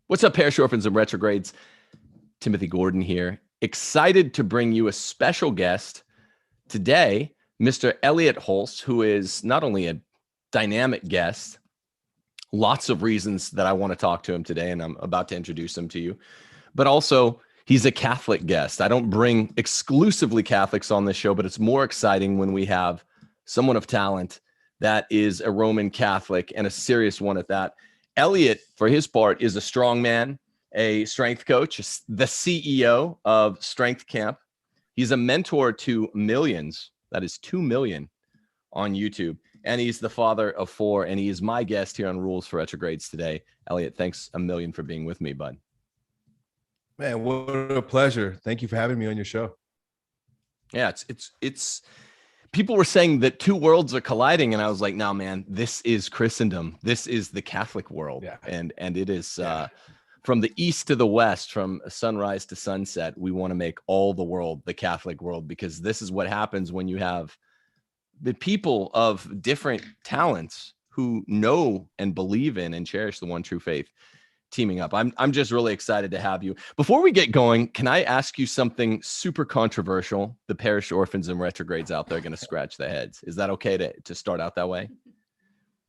What's up, parish orphans and retrogrades? Timothy Gordon here. Excited to bring you a special guest today, Mr. Elliott Hulse, who is not only a dynamic guest, lots of reasons that I want to talk to him today, and I'm about to introduce him to you, but also he's a Catholic guest. I don't bring exclusively Catholics on this show, but it's more exciting when we have someone of talent that is a Roman Catholic and a serious one at that. Elliott, for his part, is a strongman, a strength coach, the CEO of Strength Camp. He's a mentor to millions, that is 2 million on YouTube. And he's the father of 4, and he is my guest here on Rules for Retrogrades today. Elliott, thanks a million for being with me, bud. Man, what a pleasure. Thank you for having me on your show. Yeah, it's people were saying that two worlds are colliding, and I was like, no, man, this is Christendom. This is the Catholic world. Yeah. And it is from the east to the west, from sunrise to sunset. We want to make all the world the Catholic world, because this is what happens when you have the people of different talents who know and believe in and cherish the one true faith teaming up. I'm just really excited to have you. Before we get going, can I ask you something super controversial? The parish orphans and retrogrades out there are going to scratch their heads. Is that okay to start out that way?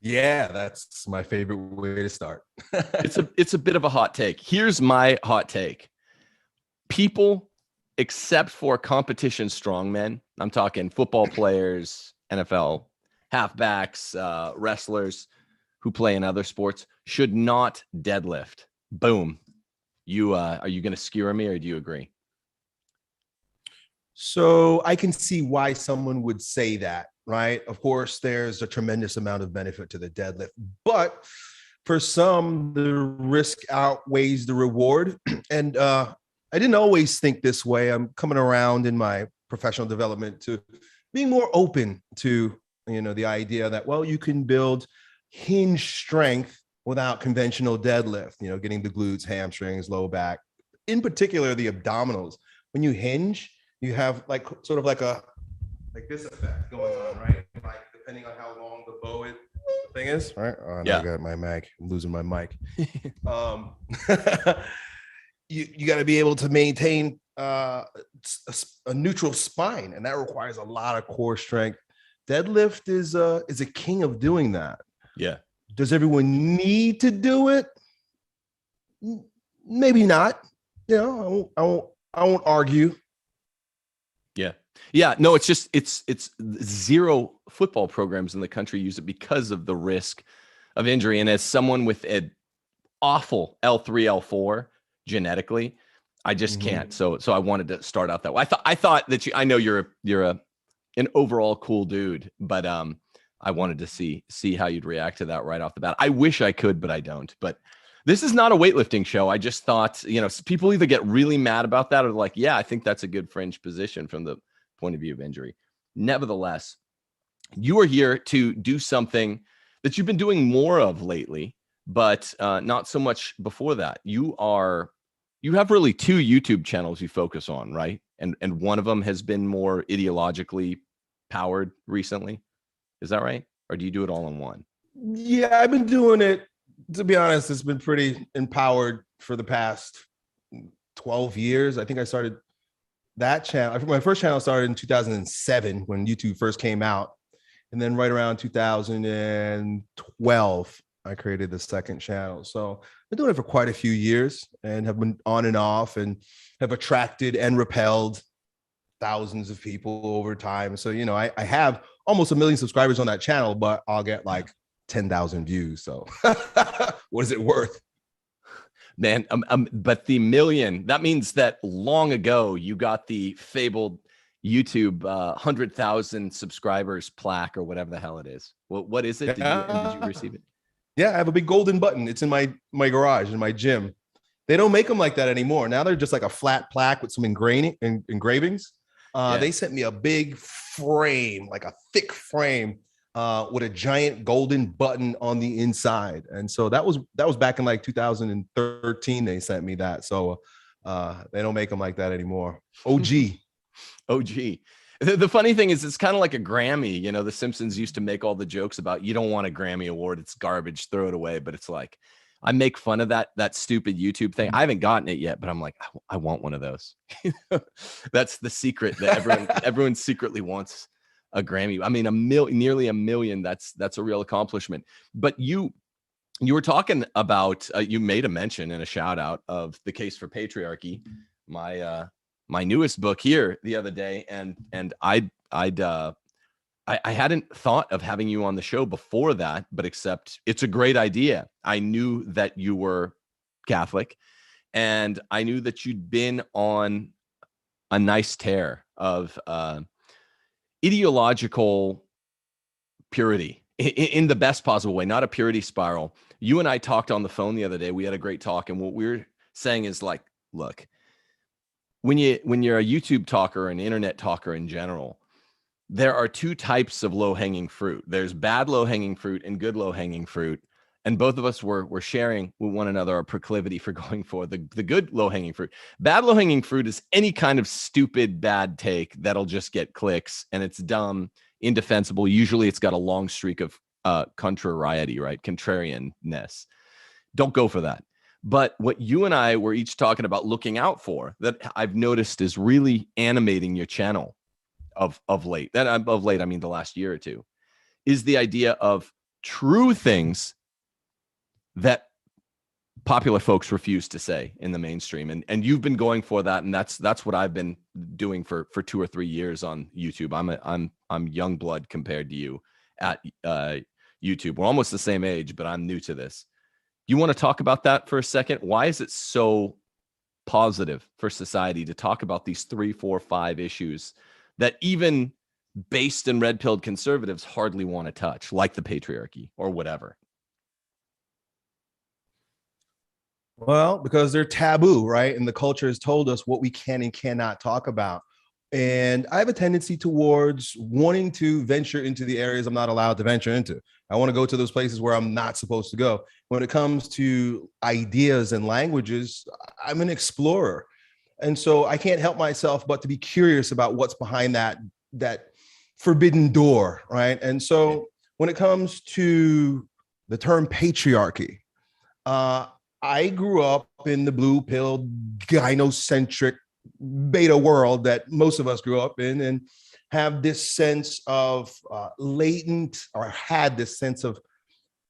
Yeah, that's my favorite way to start. It's a bit of a hot take. Here's my hot take. People, except for competition strongmen, I'm talking football players, NFL halfbacks, wrestlers who play in other sports, should not deadlift. Boom. Are you going to skewer me, or do you agree? So I can see why someone would say that, right? Of course, there's a tremendous amount of benefit to the deadlift, but for some, the risk outweighs the reward. And I didn't always think this way. I'm coming around in my professional development to being more open to, the idea that, well, you can build hinge strength without conventional deadlift, getting the glutes, hamstrings, low back, in particular, the abdominals. When you hinge, you have like this effect going on, right? Like depending on how long the thing is, right? Oh, yeah. I got my mic. I'm losing my mic. You got to be able to maintain a neutral spine, and that requires a lot of core strength. Deadlift is a king of doing that. Yeah. Does everyone need to do it? Maybe not. I won't argue. Yeah. Yeah. No, it's just, it's 0 football programs in the country use it because of the risk of injury. And as someone with an awful L3, L4 genetically, I just can't. So I wanted to start out that way. I thought that I know you're an overall cool dude, but I wanted to see how you'd react to that right off the bat. I wish I could, but I don't. But this is not a weightlifting show. I just thought, people either get really mad about that or like, yeah, I think that's a good fringe position from the point of view of injury. Nevertheless, you are here to do something that you've been doing more of lately, but not so much before that. You have really 2 YouTube channels you focus on, right? And one of them has been more ideologically powered recently. Is that right? Or do you do it all in one? Yeah, I've been doing it. To be honest, it's been pretty empowered for the past 12 years. I think I started that channel. My first channel started in 2007 when YouTube first came out. And then right around 2012, I created the second channel. So I've been doing it for quite a few years and have been on and off and have attracted and repelled thousands of people over time. So, I have almost 1 million subscribers on that channel, but I'll get like 10,000 views. So what is it worth? Man, but the million, that means that long ago you got the fabled YouTube 100,000 subscribers plaque or whatever the hell it is. What is it? Did you receive it? Yeah, I have a big golden button. It's in my garage, in my gym. They don't make them like that anymore. Now they're just like a flat plaque with some engravings. They sent me a big frame, like a thick frame with a giant golden button on the inside. And so that was back in like 2013. They sent me that. So they don't make them like that anymore. OG. The funny thing is, it's kind of like a Grammy. The Simpsons used to make all the jokes about, you don't want a Grammy award, it's garbage, throw it away. But it's like, I make fun of that stupid YouTube thing. I haven't gotten it yet, but I'm like, I want one of those. That's the secret that everyone secretly wants a Grammy. I mean, nearly a million. That's a real accomplishment. But you were talking about, you made a mention and a shout out of The Case for Patriarchy, my newest book here the other day, and I hadn't thought of having you on the show before that, but except it's a great idea. I knew that you were Catholic, and I knew that you'd been on a nice tear of ideological purity in the best possible way, not a purity spiral. You and I talked on the phone the other day. We had a great talk, and what we were saying is like, look, when you're a YouTube talker, an internet talker in general, there are two types of low-hanging fruit. There's bad low-hanging fruit and good low-hanging fruit. And both of us were sharing with one another our proclivity for going for the good low-hanging fruit. Bad low-hanging fruit is any kind of stupid bad take that'll just get clicks, and it's dumb, indefensible. Usually it's got a long streak of contrariety, right? Contrarianness. Don't go for that. But what you and I were each talking about looking out for, that I've noticed is really animating your channel of late, and of late I mean the last year or two, is the idea of true things that popular folks refuse to say in the mainstream, and you've been going for that, and that's what I've been doing for 2 or 3 years on YouTube. I'm young blood compared to you at YouTube. We're almost the same age, but I'm new to this. You want to talk about that for a second? Why is it so positive for society to talk about these 3, 4, 5 issues that even based and red-pilled conservatives hardly want to touch, like the patriarchy or whatever? Well, because they're taboo, right? And the culture has told us what we can and cannot talk about. And I have a tendency towards wanting to venture into the areas I'm not allowed to venture into. I want to go to those places where I'm not supposed to go. When it comes to ideas and languages, I'm an explorer. And so I can't help myself but to be curious about what's behind that forbidden door, right? And so when it comes to the term patriarchy, I grew up in the blue-pilled, gynocentric beta world that most of us grew up in, and have this sense of latent, or had this sense of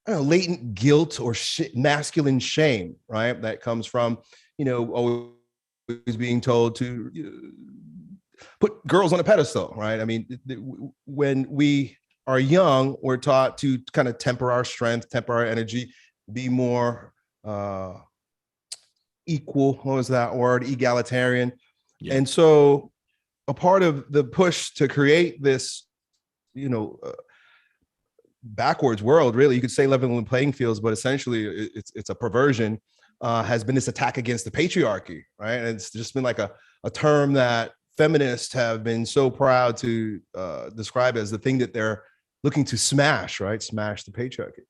latent guilt or masculine shame, right? That comes from, always being told to put girls on a pedestal, right? I mean, when we are young, we're taught to kind of temper our strength, temper our energy, be more equal. What was that word? Egalitarian. Yeah. And so a part of the push to create this, backwards world, really, you could say leveling playing fields, but essentially it's a perversion, has been this attack against the patriarchy, right? And it's just been like a term that feminists have been so proud to describe as the thing that they're looking to smash, right? Smash the patriarchy.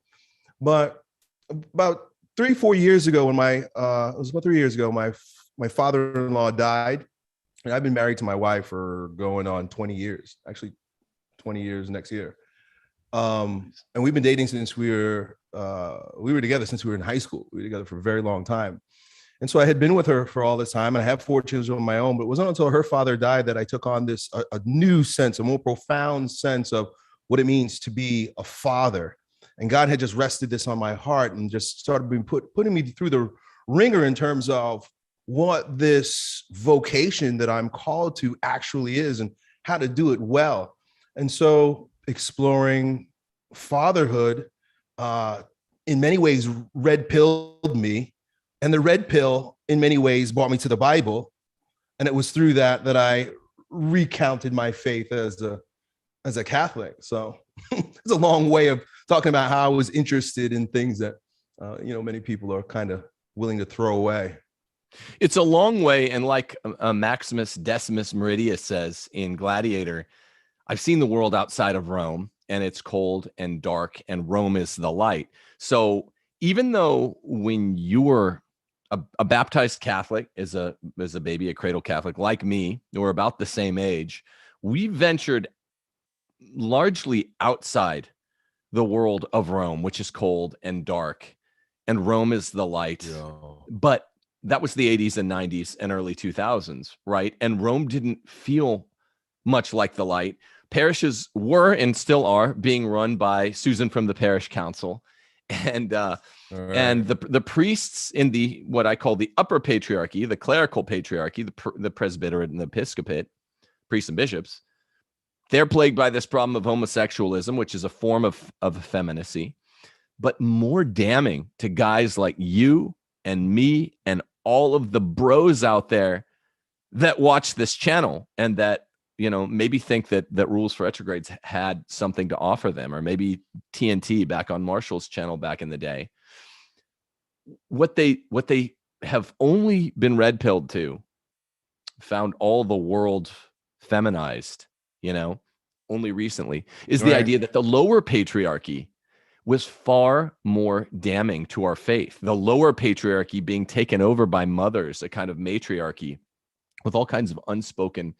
But about 3-4 years ago, when it was about 3 years ago, my father-in-law died, and I've been married to my wife for going on 20 years, actually 20 years next year. And we've been dating since we were together since we were in high school. We were together for a very long time. And so I had been with her for all this time, and I have 4 children of my own, but it wasn't until her father died that I took on this, a new sense, a more profound sense of what it means to be a father. And God had just rested this on my heart and just started being putting me through the ringer in terms of what this vocation that I'm called to actually is and how to do it well. And so exploring fatherhood, in many ways, red-pilled me. And the red pill, in many ways, brought me to the Bible. And it was through that I recounted my faith as a Catholic. So it's a long way of talking about how I was interested in things that, many people are kind of willing to throw away. It's a long way. And like Maximus Decimus Meridius says in Gladiator, I've seen the world outside of Rome, and it's cold and dark, and Rome is the light. So even though when you were a baptized Catholic, as a baby, a cradle Catholic, like me, we're about the same age, we ventured largely outside the world of Rome, which is cold and dark. and Rome is the light. Yeah. But that was the 80s and 90s and early 2000s, right? And Rome didn't feel much like the light. Parishes were and still are being run by Susan from the parish council, and and the priests in the what I call the upper patriarchy, the clerical patriarchy, the presbyterate and the episcopate, priests and bishops, they're plagued by this problem of homosexualism, which is a form of effeminacy. But more damning to guys like you and me and all of the bros out there that watch this channel and that, you know, maybe think that Rules for Retrogrades had something to offer them, or maybe TNT back on Marshall's channel back in the day. What they have only been red pilled to, found all the world feminized, you know, only recently, is the idea that the lower patriarchy was far more damning to our faith. The lower patriarchy being taken over by mothers, a kind of matriarchy with all kinds of unspoken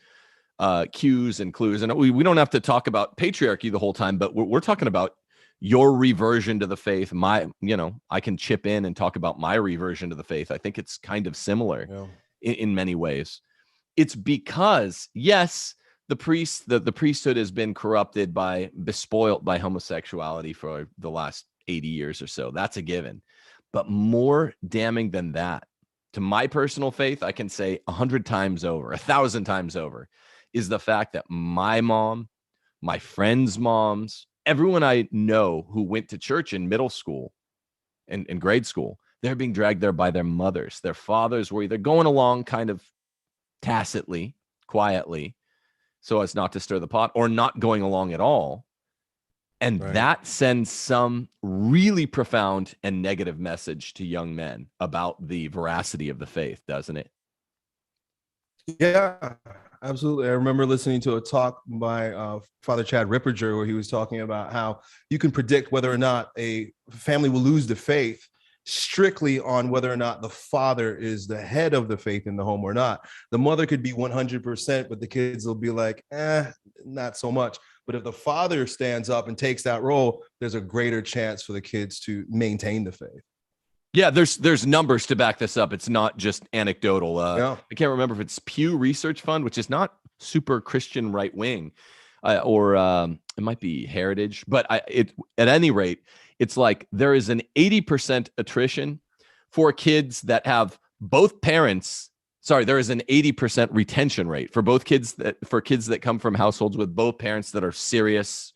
cues and clues. And we don't have to talk about patriarchy the whole time, but we're talking about your reversion to the faith. I can chip in and talk about my reversion to the faith. I think it's kind of similar in many ways. It's because, yes, the priesthood has been corrupted bespoiled by homosexuality for the last 80 years or so. That's a given. But more damning than that, to my personal faith, I can say 100 times over, 1,000 times over, is the fact that my mom, my friends' moms, everyone I know who went to church in middle school and in grade school, they're being dragged there by their mothers. Their fathers were either going along kind of tacitly, quietly, so as not to stir the pot, or not going along at all. And that sends some really profound and negative message to young men about the veracity of the faith, doesn't it? Yeah, absolutely. I remember listening to a talk by Father Chad Ripperger where he was talking about how you can predict whether or not a family will lose the faith strictly on whether or not the father is the head of the faith in the home or not. The mother could be 100%, but the kids will be like, not so much. But if the father stands up and takes that role, there's a greater chance for the kids to maintain the faith. Yeah, there's numbers to back this up. It's not just anecdotal. I can't remember if it's Pew Research Fund, which is not super Christian right wing, or it might be Heritage. But at any rate, it's like there is an 80% attrition for kids that have both parents. Sorry, there is an 80% retention rate for kids that come from households with both parents that are serious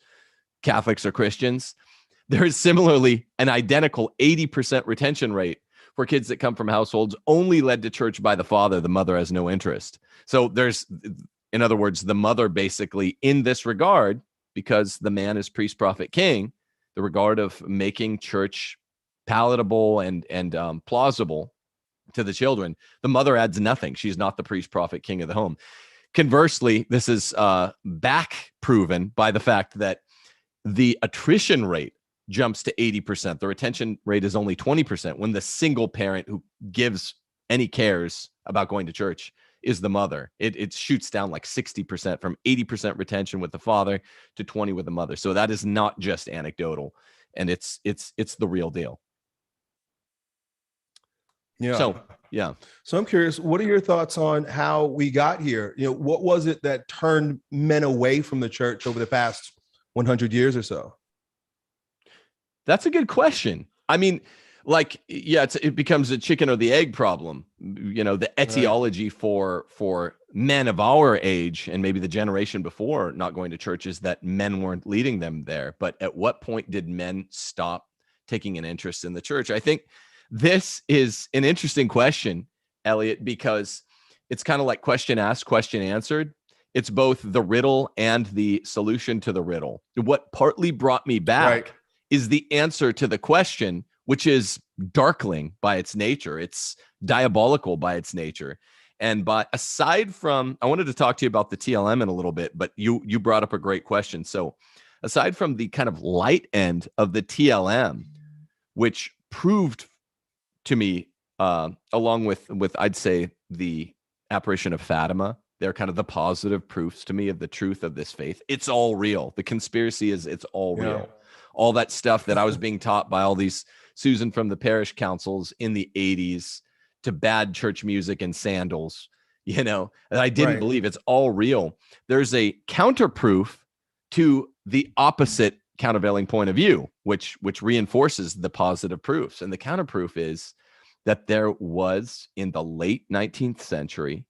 Catholics or Christians. There is similarly an identical 80% retention rate for kids that come from households only led to church by the father. The mother has no interest. So there's, in other words, the mother basically in this regard, because the man is priest, prophet, king, the regard of making church palatable and plausible to the children, the mother adds nothing. She's not the priest, prophet, king of the home. Conversely, this is back proven by the fact that the attrition rate jumps to 80%. The retention rate is only 20% when the single parent who gives any cares about going to church is the mother. It shoots down like 60% from 80% retention with the father to 20 with the mother. So that is not just anecdotal, and it's the real deal. Yeah. So, yeah. So I'm curious, what are your thoughts on how we got here? You know, what was it that turned men away from the church over the past 100 years or so? That's a good question. I mean, like, yeah, it becomes a chicken or the egg problem. You know, the etiology for men of our age and maybe the generation before not going to church is that men weren't leading them there. But at what point did men stop taking an interest in the church? I think this is an interesting question, Elliott, because it's kind of like question asked, question answered. It's both the riddle and the solution to the riddle. What partly brought me back is the answer to the question, which is darkling by its nature. It's diabolical by its nature. And aside from, I wanted to talk to you about the TLM in a little bit, but you brought up a great question. So aside from the kind of light end of the TLM, which proved to me, along with I'd say the apparition of Fatima, they're kind of the positive proofs to me of the truth of this faith. It's all real. The conspiracy is it's all real. All that stuff that I was being taught by all these Susan from the parish councils in the 80s to bad church music and sandals, and I didn't believe. It's all real. There's a counterproof to the opposite countervailing point of view, which reinforces the positive proofs. And the counterproof is that there was, in the late 19th century,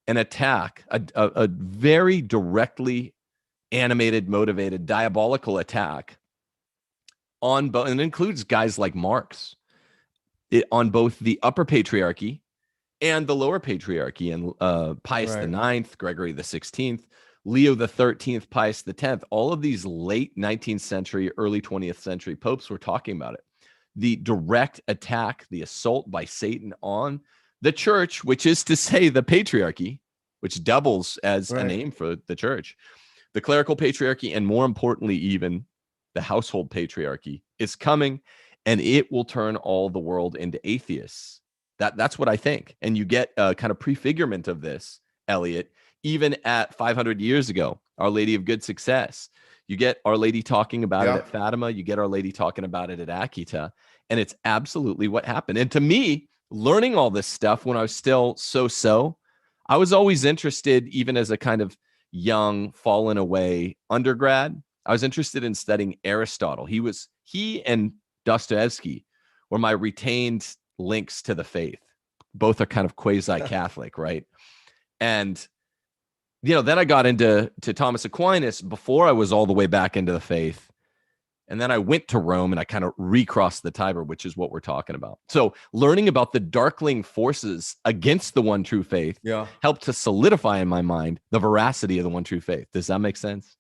an attack, a very directly animated, motivated, diabolical attack on both, and it includes guys like Marx, on both the upper patriarchy and the lower patriarchy, and Pius IX, Gregory the 16th, Leo the 13th, Pius the 10th, all of these late 19th century, early 20th century popes were talking about it. The direct attack, the assault by Satan on the church, which is to say the patriarchy, which doubles as a name for the church, the clerical patriarchy, and more importantly, even the household patriarchy is coming, and it will turn all the world into atheists. That's what I think. And you get a kind of prefigurement of this, Elliott, even at 500 years ago, Our Lady of Good Success. You get Our Lady talking about it at Fatima. You get Our Lady talking about it at Akita. And it's absolutely what happened. And to me, learning all this stuff when I was still so, I was always interested, even as a kind of young, fallen away undergrad, I was interested in studying Aristotle. He and Dostoevsky were my retained links to the faith. Both are kind of quasi-Catholic, right? And then I got into Thomas Aquinas before I was all the way back into the faith. And then I went to Rome and I kind of recrossed the Tiber, which is what we're talking about. So learning about the darkling forces against the one true faith helped to solidify in my mind the veracity of the one true faith. Does that make sense?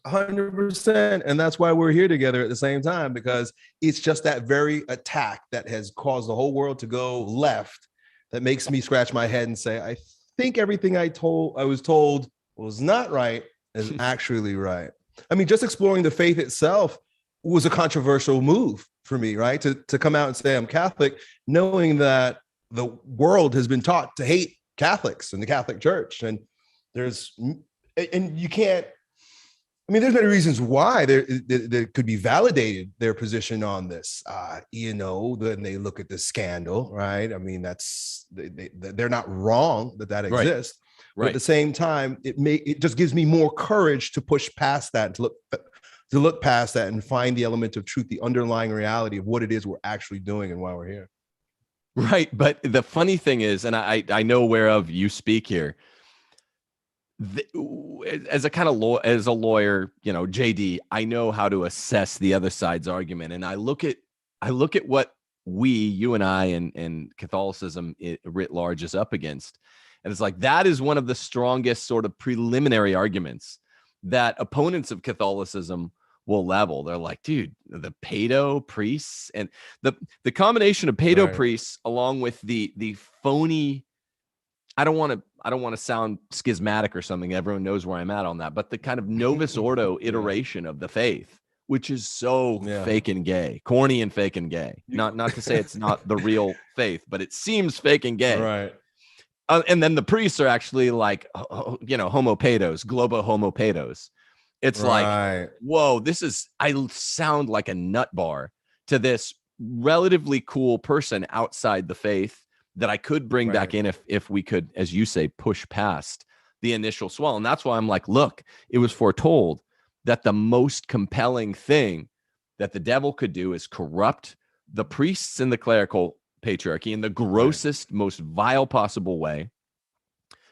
100%. And that's why we're here together at the same time, because it's just that very attack that has caused the whole world to go left that makes me scratch my head and say, I think everything I was told was not right is actually right. I mean, just exploring the faith itself was a controversial move for me, right? To come out and say I'm Catholic, knowing that the world has been taught to hate Catholics and the Catholic Church. And you can't, I mean, there's many reasons why there could be validated their position on this. Then they look at the scandal, right? I mean, they're not wrong that exists. But at the same time, it just gives me more courage to push past that, to look past that and find the element of truth, the underlying reality of what it is we're actually doing and why we're here. Right. But the funny thing is, and I know whereof you speak here, as a lawyer, JD, I know how to assess the other side's argument. And I look at what you and I and Catholicism writ large is up against. And it's like, that is one of the strongest sort of preliminary arguments that opponents of Catholicism will level. They're like, dude, the pedo priests and the combination of pedo priests along with the phony, I don't want to sound schismatic or something. Everyone knows where I'm at on that, but the kind of Novus Ordo iteration of the faith, which is so fake and gay, corny and fake and gay. Not to say it's not the real faith, but it seems fake and gay. Right. And then the priests are actually like, homo pedos, globo homo pedos. It's like, whoa, I sound like a nut bar to this relatively cool person outside the faith that I could bring back in if we could, as you say, push past the initial swell. And that's why I'm like, look, it was foretold that the most compelling thing that the devil could do is corrupt the priests in the clerical patriarchy in the grossest, most vile possible way.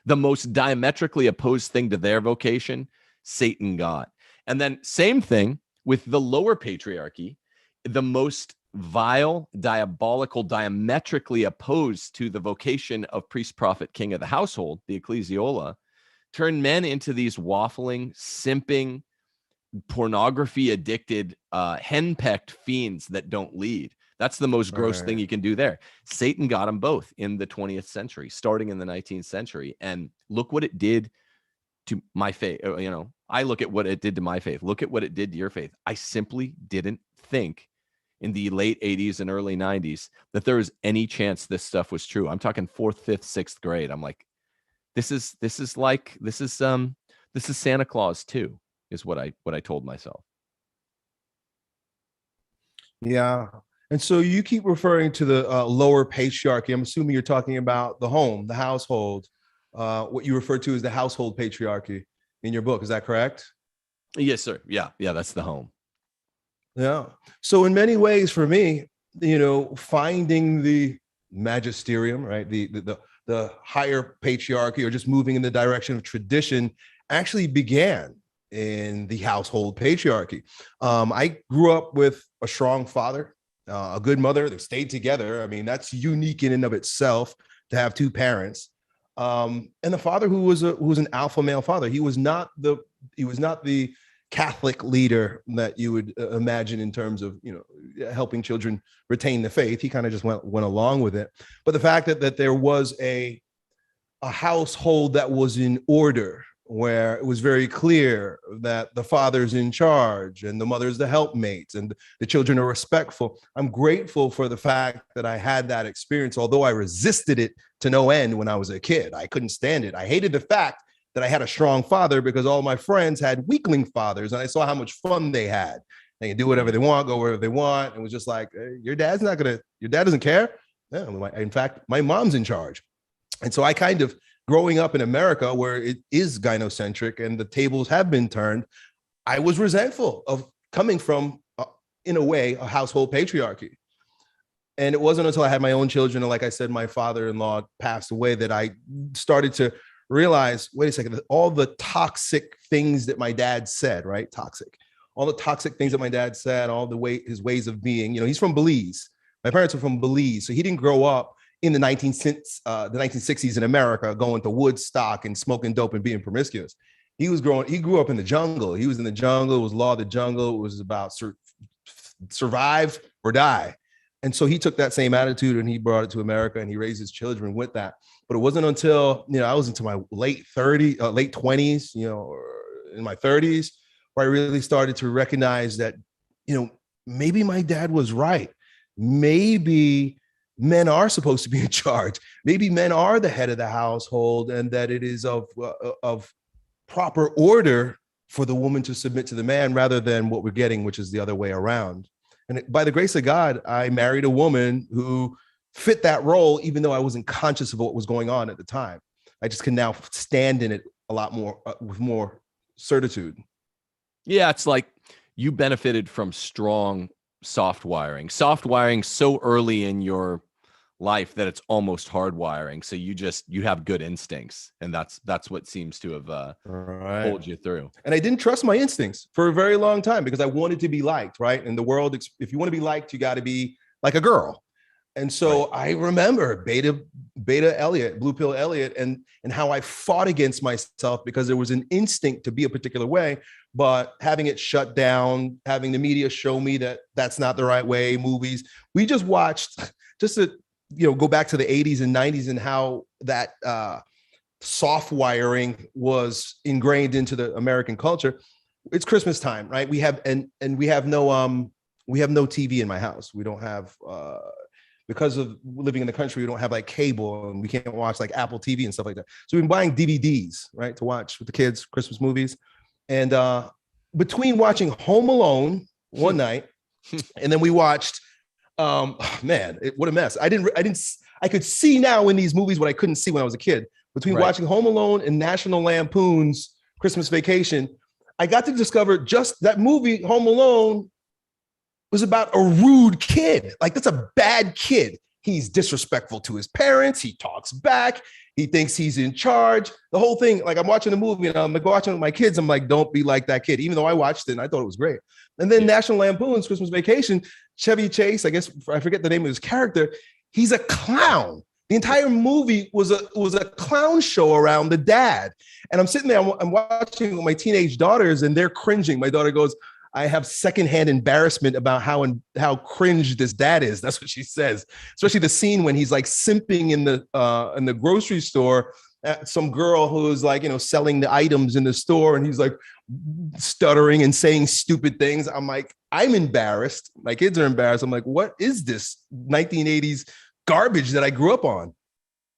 The most diametrically opposed thing to their vocation, Satan got. And then same thing with the lower patriarchy, the most vile, diabolical, diametrically opposed to the vocation of priest, prophet, king of the household, the ecclesiola, turn men into these waffling, simping, pornography addicted, henpecked fiends that don't lead. That's the most gross thing you can do there. Satan got them both in the 20th century, starting in the 19th century. And look what it did to my faith. I look at what it did to my faith. Look at what it did to your faith. I simply didn't think in the late 80s and early 90s that there was any chance this stuff was true. I'm talking 4th, 5th, 6th grade. I'm like, this is Santa Claus too, is what I told myself. Yeah. And so you keep referring to the lower patriarchy. I'm assuming you're talking about the home, the household, what you refer to as the household patriarchy in your book. Is that correct? Yes, sir. Yeah, yeah, that's the home. Yeah. So in many ways, for me, finding the magisterium, right, the higher patriarchy, or just moving in the direction of tradition, actually began in the household patriarchy. I grew up with a strong father, a good mother that stayed together. I mean, that's unique in and of itself to have two parents. And the father who was an alpha male father. He was not the Catholic leader that you would imagine in terms of helping children retain the faith. He kind of just went along with it. But the fact that there was a household that was in order, where it was very clear that the father's in charge and the mother's the helpmates and the children are respectful. I'm grateful for the fact that I had that experience, although I resisted it to no end when I was a kid. I couldn't stand it. I hated the fact that I had a strong father because all my friends had weakling fathers, and I saw how much fun they had. They can do whatever they want, go wherever they want. It was just like, hey, your dad doesn't care. Yeah, in fact, my mom's in charge. And so I kind of, growing up in America where it is gynocentric and the tables have been turned, I was resentful of coming from, in a way, a household patriarchy. And it wasn't until I had my own children, and like I said, my father-in-law passed away, that I started to realize, wait a second, all the toxic things that my dad said, right? Toxic. All the toxic things that my dad said, his ways of being. He's from Belize. My parents were from Belize. So he didn't grow up in the 1960s in America, going to Woodstock and smoking dope and being promiscuous. He grew up in the jungle. He was in the jungle. It was law of the jungle. It was about survive or die. And so he took that same attitude and he brought it to America, and he raised his children with that. But it wasn't until, I was into my late 20s, or in my 30s, where I really started to recognize that, maybe my dad was right. Maybe men are supposed to be in charge. Maybe men are the head of the household, and that it is of proper order for the woman to submit to the man, rather than what we're getting, which is the other way around. And by the grace of God, I married a woman who fit that role, even though I wasn't conscious of what was going on at the time. I just can now stand in it a lot more with more certitude. Yeah, it's like you benefited from strong soft wiring so early in your life that it's almost hardwiring. So you have good instincts, and that's what seems to have pulled you through. And I didn't trust my instincts for a very long time because I wanted to be liked, right? In the world, if you want to be liked, you got to be like a girl. And so right. I remember beta Elliott, blue pill Elliott, and how I fought against myself because there was an instinct to be a particular way, but having it shut down, having the media show me that that's not the right way. Movies we just watched, just to go back to the 80s and 90s, and how that soft wiring was ingrained into the American culture. It's Christmas time, right? We have we have no TV in my house. We don't have because of living in the country, we don't have like cable, and we can't watch like Apple TV and stuff like that. So we've been buying DVDs, right, to watch with the kids, Christmas movies. And between watching Home Alone one night, and then we watched, what a mess. I could see now in these movies what I couldn't see when I was a kid. Between watching Home Alone and National Lampoon's Christmas Vacation, I got to discover just that movie, Home Alone, was about a rude kid. Like, that's a bad kid. He's disrespectful to his parents. He talks back. He thinks he's in charge. The whole thing, like, I'm watching the movie and I'm like watching it with my kids. I'm like, don't be like that kid, even though I watched it and I thought it was great. And then National Lampoon's Christmas Vacation, Chevy Chase, I guess I forget the name of his character. He's a clown. The entire movie was a clown show around the dad. And I'm sitting there, I'm watching with my teenage daughters, and they're cringing. My daughter goes, I have secondhand embarrassment about how cringe this dad is. That's what she says. Especially the scene when he's like simping in the grocery store at some girl who's like, selling the items in the store, and he's like stuttering and saying stupid things. I'm like, I'm embarrassed. My kids are embarrassed. I'm like, what is this 1980s garbage that I grew up on?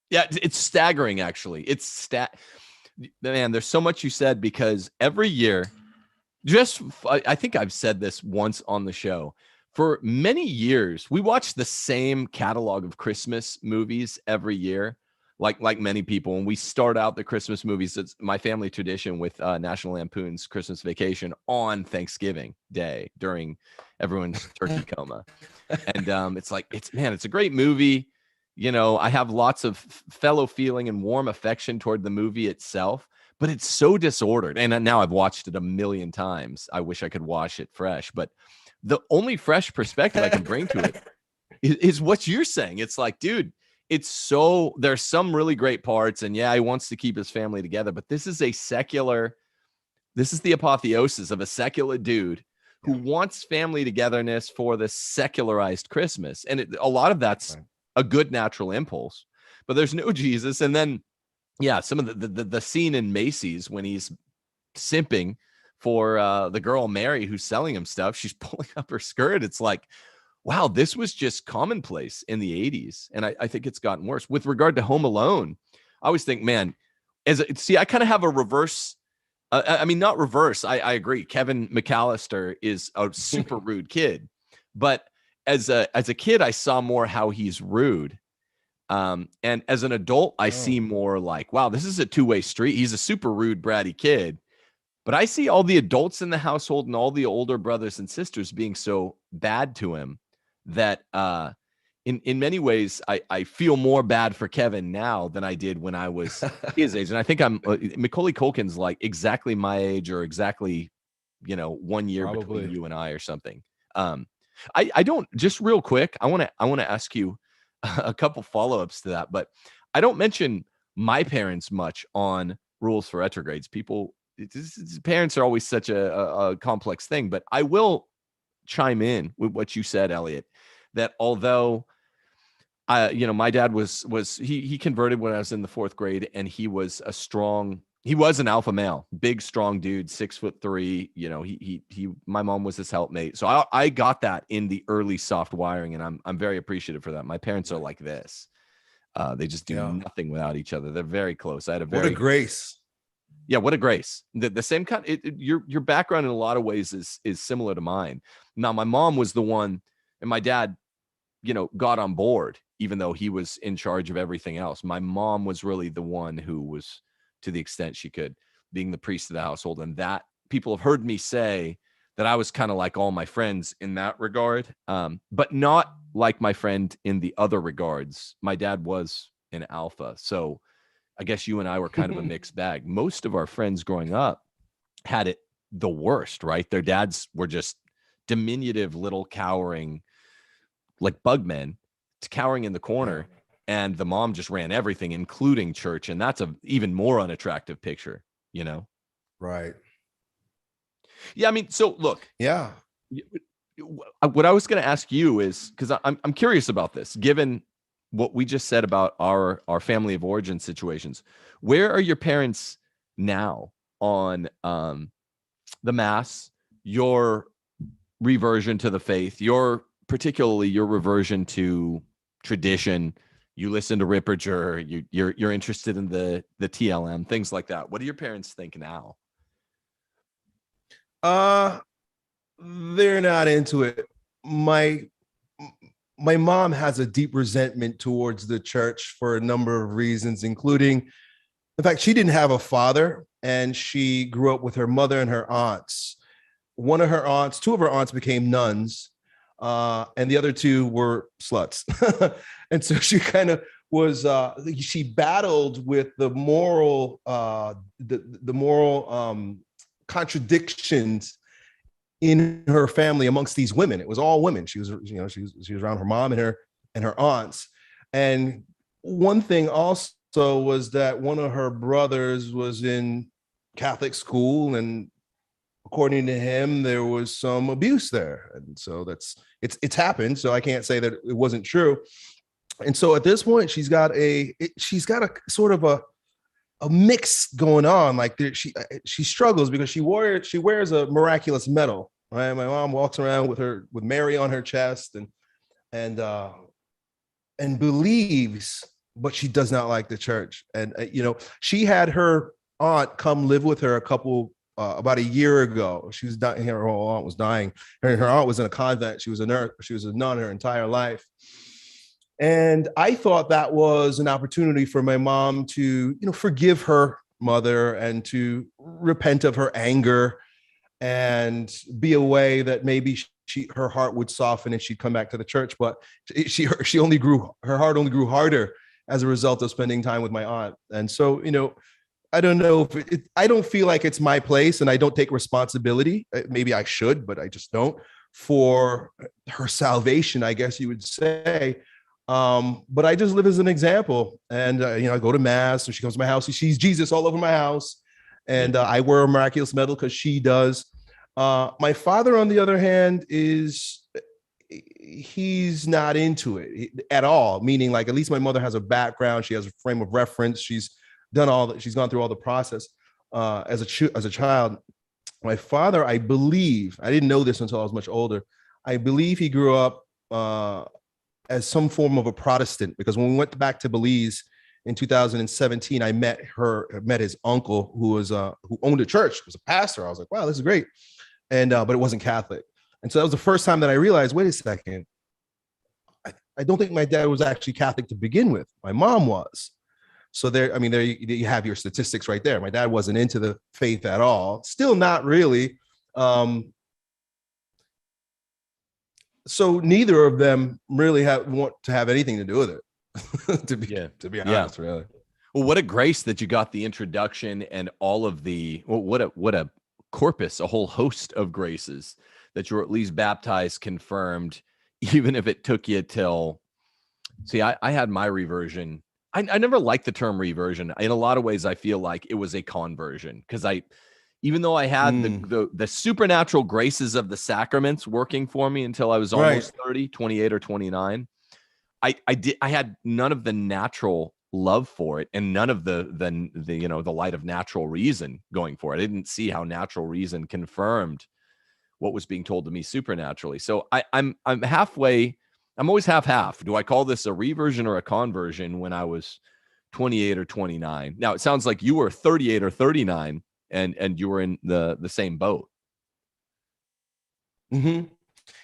Yeah, it's staggering, actually. Man, there's so much you said, because every year, I think I've said this once on the show, for many years, we watched the same catalog of Christmas movies every year, like many people. And we start out the Christmas movies. It's my family tradition with National Lampoon's Christmas Vacation on Thanksgiving Day during everyone's turkey coma. And it's like, it's a great movie. You know, I have lots of fellow feeling and warm affection toward the movie itself, but it's so disordered. And now I've watched it a million times. I wish I could watch it fresh, but the only fresh perspective I can bring to it is what you're saying. It's like, dude, it's so, there's some really great parts, and yeah, he wants to keep his family together, but this is the apotheosis of a secular dude who wants family togetherness for the secularized Christmas. And a lot of that's a good natural impulse, but there's no Jesus. And then, yeah, some of the scene in Macy's when he's simping for the girl Mary who's selling him stuff, she's pulling up her skirt. It's like, wow, this was just commonplace in the 80s. And I think it's gotten worse. With regard to Home Alone, I always think, man, I kind of have a reverse. I mean, not reverse. I agree. Kevin McAllister is a super rude kid. But as a kid, I saw more how he's rude. And as an adult, I see more like, wow, this is a two-way street. He's a super rude, bratty kid. But I see all the adults in the household and all the older brothers and sisters being so bad to him that in many ways, I feel more bad for Kevin now than I did when I was his age. And I think Macaulay Culkin's like exactly my age, or exactly, 1 year between you and I or something. I don't, just real quick, I want to ask you a couple follow-ups to that, but I don't mention my parents much on Rules for Retrogrades. Parents are always such a complex thing, but I will chime in with what you said, Elliott, that although my dad he converted when I was in the 4th grade, and he was an alpha male, big, strong dude, 6'3". My mom was his helpmate. So I got that in the early soft wiring, and I'm very appreciative for that. My parents are like this. They just do nothing without each other. They're very close. What a grace. Yeah, what a grace. The same kind. Your background in a lot of ways is similar to mine. Now, my mom was the one, and my dad, got on board, even though he was in charge of everything else. My mom was really the one who was, to the extent she could, being the priest of the household. And that people have heard me say that I was kind of like all my friends in that regard, but not like my friend in the other regards. My dad was an alpha, so I guess you and I were kind of a mixed bag. Most of our friends growing up had it the worst, right? Their dads were just diminutive, little, cowering, like bug men, cowering in the corner. And the mom just ran everything, including church. And that's an even more unattractive picture, Right. Yeah. I mean, so look. Yeah. What I was going to ask you is, because I'm curious about this, given what we just said about our family of origin situations. Where are your parents now on the mass, your reversion to the faith, particularly your reversion to tradition? You listen to Ripperger, you're interested in the TLM, things like that. What do your parents think now? They're not into it. My mom has a deep resentment towards the church for a number of reasons, including the fact she didn't have a father, and she grew up with her mother and her aunts. Two of her aunts became nuns, and the other two were sluts. And so she kind of was, she battled with the moral contradictions in her family amongst these women. It was all women. She was around her mom and her aunts. And one thing also was that one of her brothers was in Catholic school, and according to him, there was some abuse there. And so it's happened. So I can't say that it wasn't true. And so at this point, she's got a sort of a mix going on. Like she struggles because she wears a miraculous medal. Right, my mom walks around with Mary on her chest and believes, but she does not like the church. And she had her aunt come live with her a couple about a year ago. She was dying. Her aunt was dying. Her aunt was in a convent. She was a nurse. She was a nun her entire life. And I thought that was an opportunity for my mom to, forgive her mother and to repent of her anger and be a way that maybe her heart would soften and she'd come back to the church. But her heart only grew harder as a result of spending time with my aunt. And so, I don't know if I don't feel like it's my place, and I don't take responsibility. Maybe I should, but I just don't, for her salvation, I guess you would say. But I just live as an example, and I go to mass, and she comes to my house. She sees Jesus all over my house, and I wear a miraculous medal because she does. My father, on the other hand, he's not into it at all. Meaning, like, at least my mother has a background. She has a frame of reference. She's done all that. She's gone through all the process as a child. My father, I believe, I didn't know this until I was much older. I believe he grew up as some form of a Protestant, because when we went back to Belize in 2017, I met his uncle who owned a church, was a pastor. I was like, wow, this is great. And but it wasn't Catholic. And so that was the first time that I realized, wait a second, I don't think my dad was actually Catholic to begin with. My mom was. So there you have your statistics right there. My dad wasn't into the faith at all. Still not really. So neither of them really want to have anything to do with it. to be honest, really. Well, what a grace that you got the introduction and all of what a corpus, a whole host of graces that you were at least baptized, confirmed, even if it took you till. See, I had my reversion. I never liked the term reversion. In a lot of ways, I feel like it was a conversion, because even though I had the supernatural graces of the sacraments working for me until I was almost 30, 28 or 29, I had none of the natural love for it, and none of the light of natural reason going for it. I didn't see how natural reason confirmed what was being told to me supernaturally. So I'm halfway. I'm always half. Do I call this a reversion or a conversion when I was 28 or 29? Now, it sounds like you were 38 or 39 and you were in the same boat. Mm-hmm.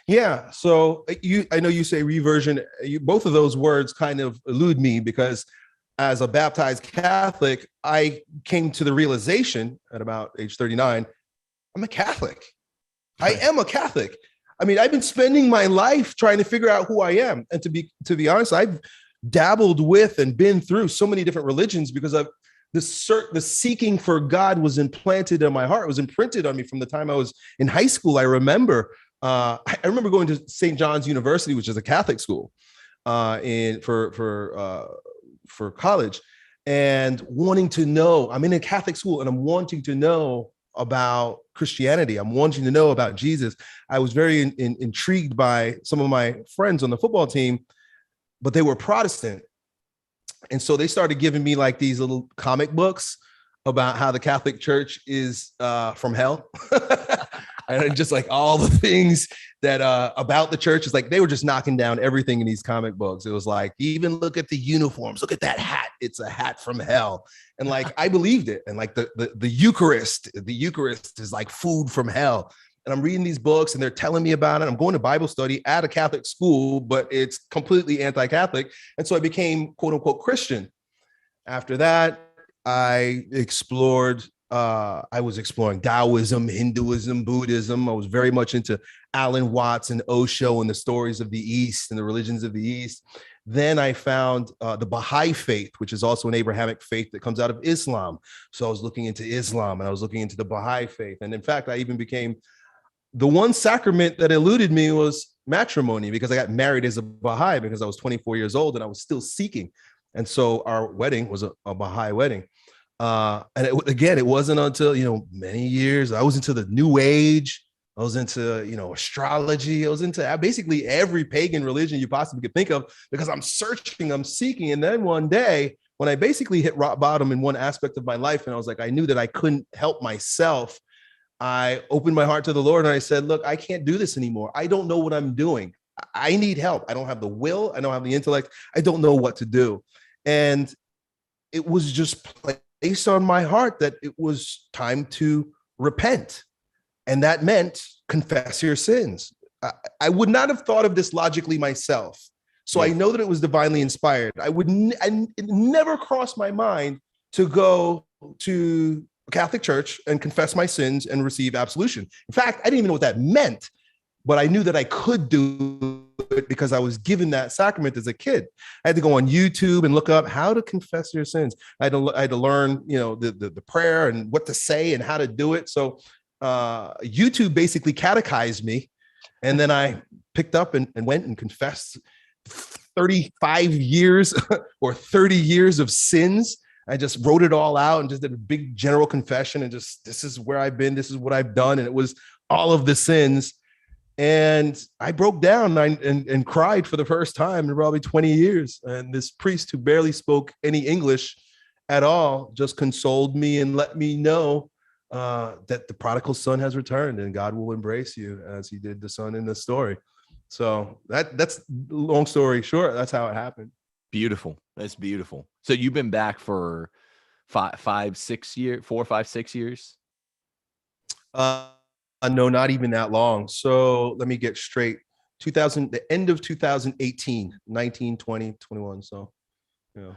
Yeah. So I know you say reversion. Both of those words kind of elude me, because as a baptized Catholic, I came to the realization at about age 39, I'm a Catholic. I am a Catholic. I mean, I've been spending my life trying to figure out who I am. And to be honest, I've dabbled with and been through so many different religions because of the seeking for God was implanted in my heart. It was imprinted on me from the time I was in high school. I remember going to St. John's University, which is a Catholic school, for college, and wanting to know. I'm in a Catholic school and I'm wanting to know about Christianity. I'm wanting to know about Jesus. I was very intrigued by some of my friends on the football team, but they were Protestant. And so they started giving me like these little comic books about how the Catholic Church is from hell. And just like all the things that about the church is like, they were just knocking down everything in these comic books. It was like, even look at the uniforms, look at that hat. It's a hat from hell. And like, I believed it. And like the Eucharist is like food from hell. And I'm reading these books and they're telling me about it. I'm going to Bible study at a Catholic school, but it's completely anti-Catholic. And so I became quote unquote Christian. After that, I was exploring Taoism, Hinduism, Buddhism. I was very much into Alan Watts and Osho and the stories of the East and the religions of the East. Then I found the Baha'i faith, which is also an Abrahamic faith that comes out of Islam. So I was looking into Islam and I was looking into the Baha'i faith. And in fact, I even became the one sacrament that eluded me was matrimony, because I got married as a Baha'i because I was 24 years old and I was still seeking. And so our wedding was a Baha'i wedding. And it wasn't until, many years, I was into the New Age. I was into, astrology. I was into basically every pagan religion you possibly could think of, because I'm searching, I'm seeking. And then one day when I basically hit rock bottom in one aspect of my life, and I was like, I knew that I couldn't help myself, I opened my heart to the Lord and I said, look, I can't do this anymore. I don't know what I'm doing. I need help. I don't have the will. I don't have the intellect. I don't know what to do. And it was just placed on my heart that it was time to repent. And that meant confess your sins. I would not have thought of this logically myself. So I know that it was divinely inspired. It never crossed my mind to go to a Catholic church and confess my sins and receive absolution. In fact, I didn't even know what that meant, but I knew that I could do it because I was given that sacrament as a kid. I had to go on YouTube and look up how to confess your sins. I had to learn, the prayer and what to say and how to do it. So YouTube basically catechized me. And then I picked up and went and confessed 35 years or 30 years of sins. I just wrote it all out and just did a big general confession and just, this is where I've been, this is what I've done. And it was all of the sins. And I broke down and cried for the first time in probably 20 years. And this priest who barely spoke any English at all just consoled me and let me know that the prodigal son has returned and God will embrace you as he did the son in the story. So that's long story short. That's how it happened. Beautiful. That's beautiful. So you've been back for 4 or 5 years? No, not even that long. So let me get straight. The end of 2018, 19, 20, 21. So, we're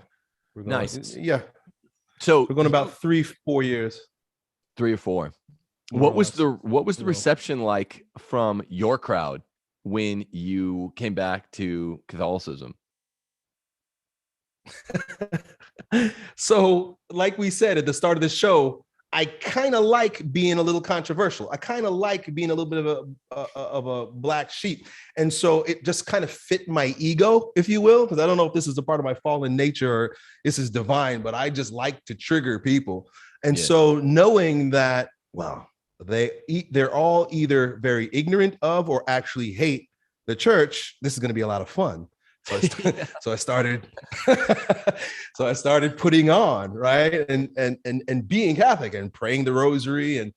going, nice. Yeah. So we're going about 3-4 years. 3 or 4. What was the reception like from your crowd when you came back to Catholicism? So, like we said at the start of the show, I kind of like being a little controversial. I kind of like being a little bit of a black sheep. And so it just kind of fit my ego, if you will, because I don't know if this is a part of my fallen nature or this is divine, but I just like to trigger people. And so knowing that, well, they're all either very ignorant of or actually hate the church, this is going to be a lot of fun. So I started putting on, right, and being Catholic and praying the rosary, and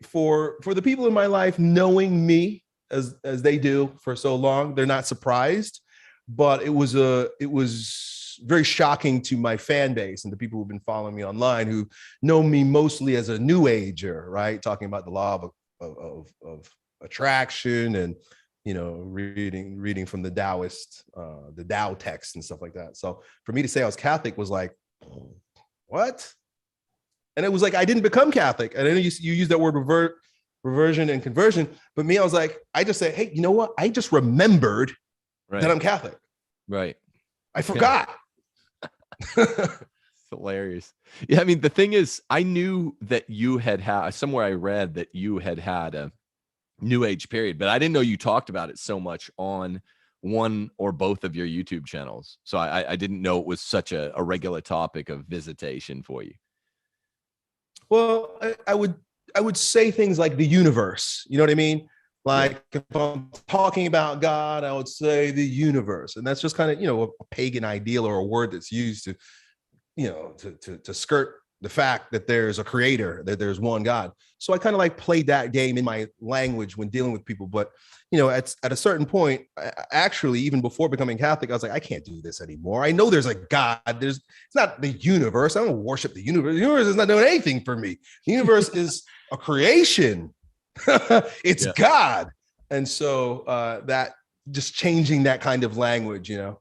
for the people in my life knowing me as they do for so long, they're not surprised, but it was very shocking to my fan base and the people who've been following me online who know me mostly as a new ager, right, talking about the law of attraction and reading from the Taoist, the Tao text and stuff like that. So for me to say I was Catholic was like, what? And it was like, I didn't become Catholic. And I know you use that word reversion and conversion, but me, I was like, I just said, hey, you know what? I just remembered that I'm Catholic. Right. I forgot. It's hilarious. Yeah. I mean, the thing is, I knew that you had somewhere I read that you had a New Age period, but I didn't know you talked about it so much on one or both of your YouTube channels. So I didn't know it was such a regular topic of visitation for you. Well, I would say things like the universe, you know what I mean? Like if I'm talking about God, I would say the universe. And that's just kind of, a pagan ideal or a word that's used to skirt the fact that there's a creator, that there's one God. So I kind of like played that game in my language when dealing with people. But, at a certain point, actually, even before becoming Catholic, I was like, I can't do this anymore. I know there's a God. It's not the universe. I don't worship the universe. The universe is not doing anything for me. The universe is a creation. It's God. And so that just changing that kind of language, Yeah.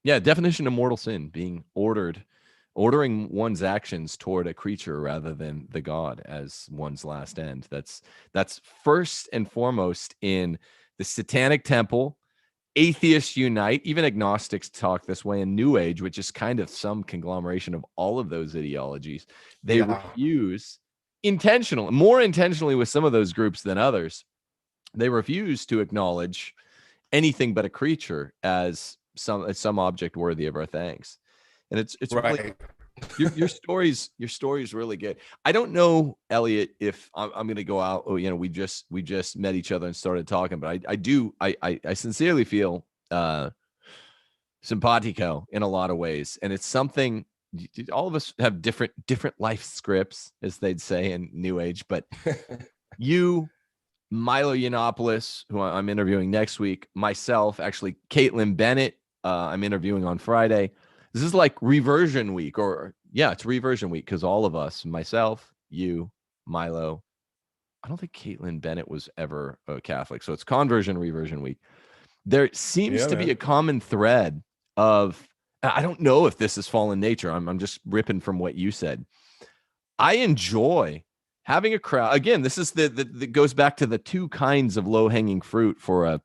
Definition of mortal sin, being ordering one's actions toward a creature rather than the God as one's last end. That's first and foremost in the Satanic Temple. Atheists unite, even agnostics talk this way, in New Age, which is kind of some conglomeration of all of those ideologies. They refuse more intentionally with some of those groups than others. They refuse to acknowledge anything but a creature as some object worthy of our thanks. And it's right. Really, your story's really good. I don't know, Elliott, if I'm going to go out. We just met each other and started talking, but I sincerely feel simpatico in a lot of ways, and it's something. All of us have different life scripts, as they'd say in New Age, but you, Milo Yiannopoulos, who I'm interviewing next week, myself, actually, Caitlin Bennett, I'm interviewing on Friday. This is like reversion week, it's reversion week, because all of us, myself, you, Milo. I don't think Caitlin Bennett was ever a Catholic. So it's conversion, reversion week. There seems to be a common thread of, I don't know if this is fallen nature. I'm just ripping from what you said. I enjoy having a crowd. Again, this is that goes back to the two kinds of low hanging fruit for a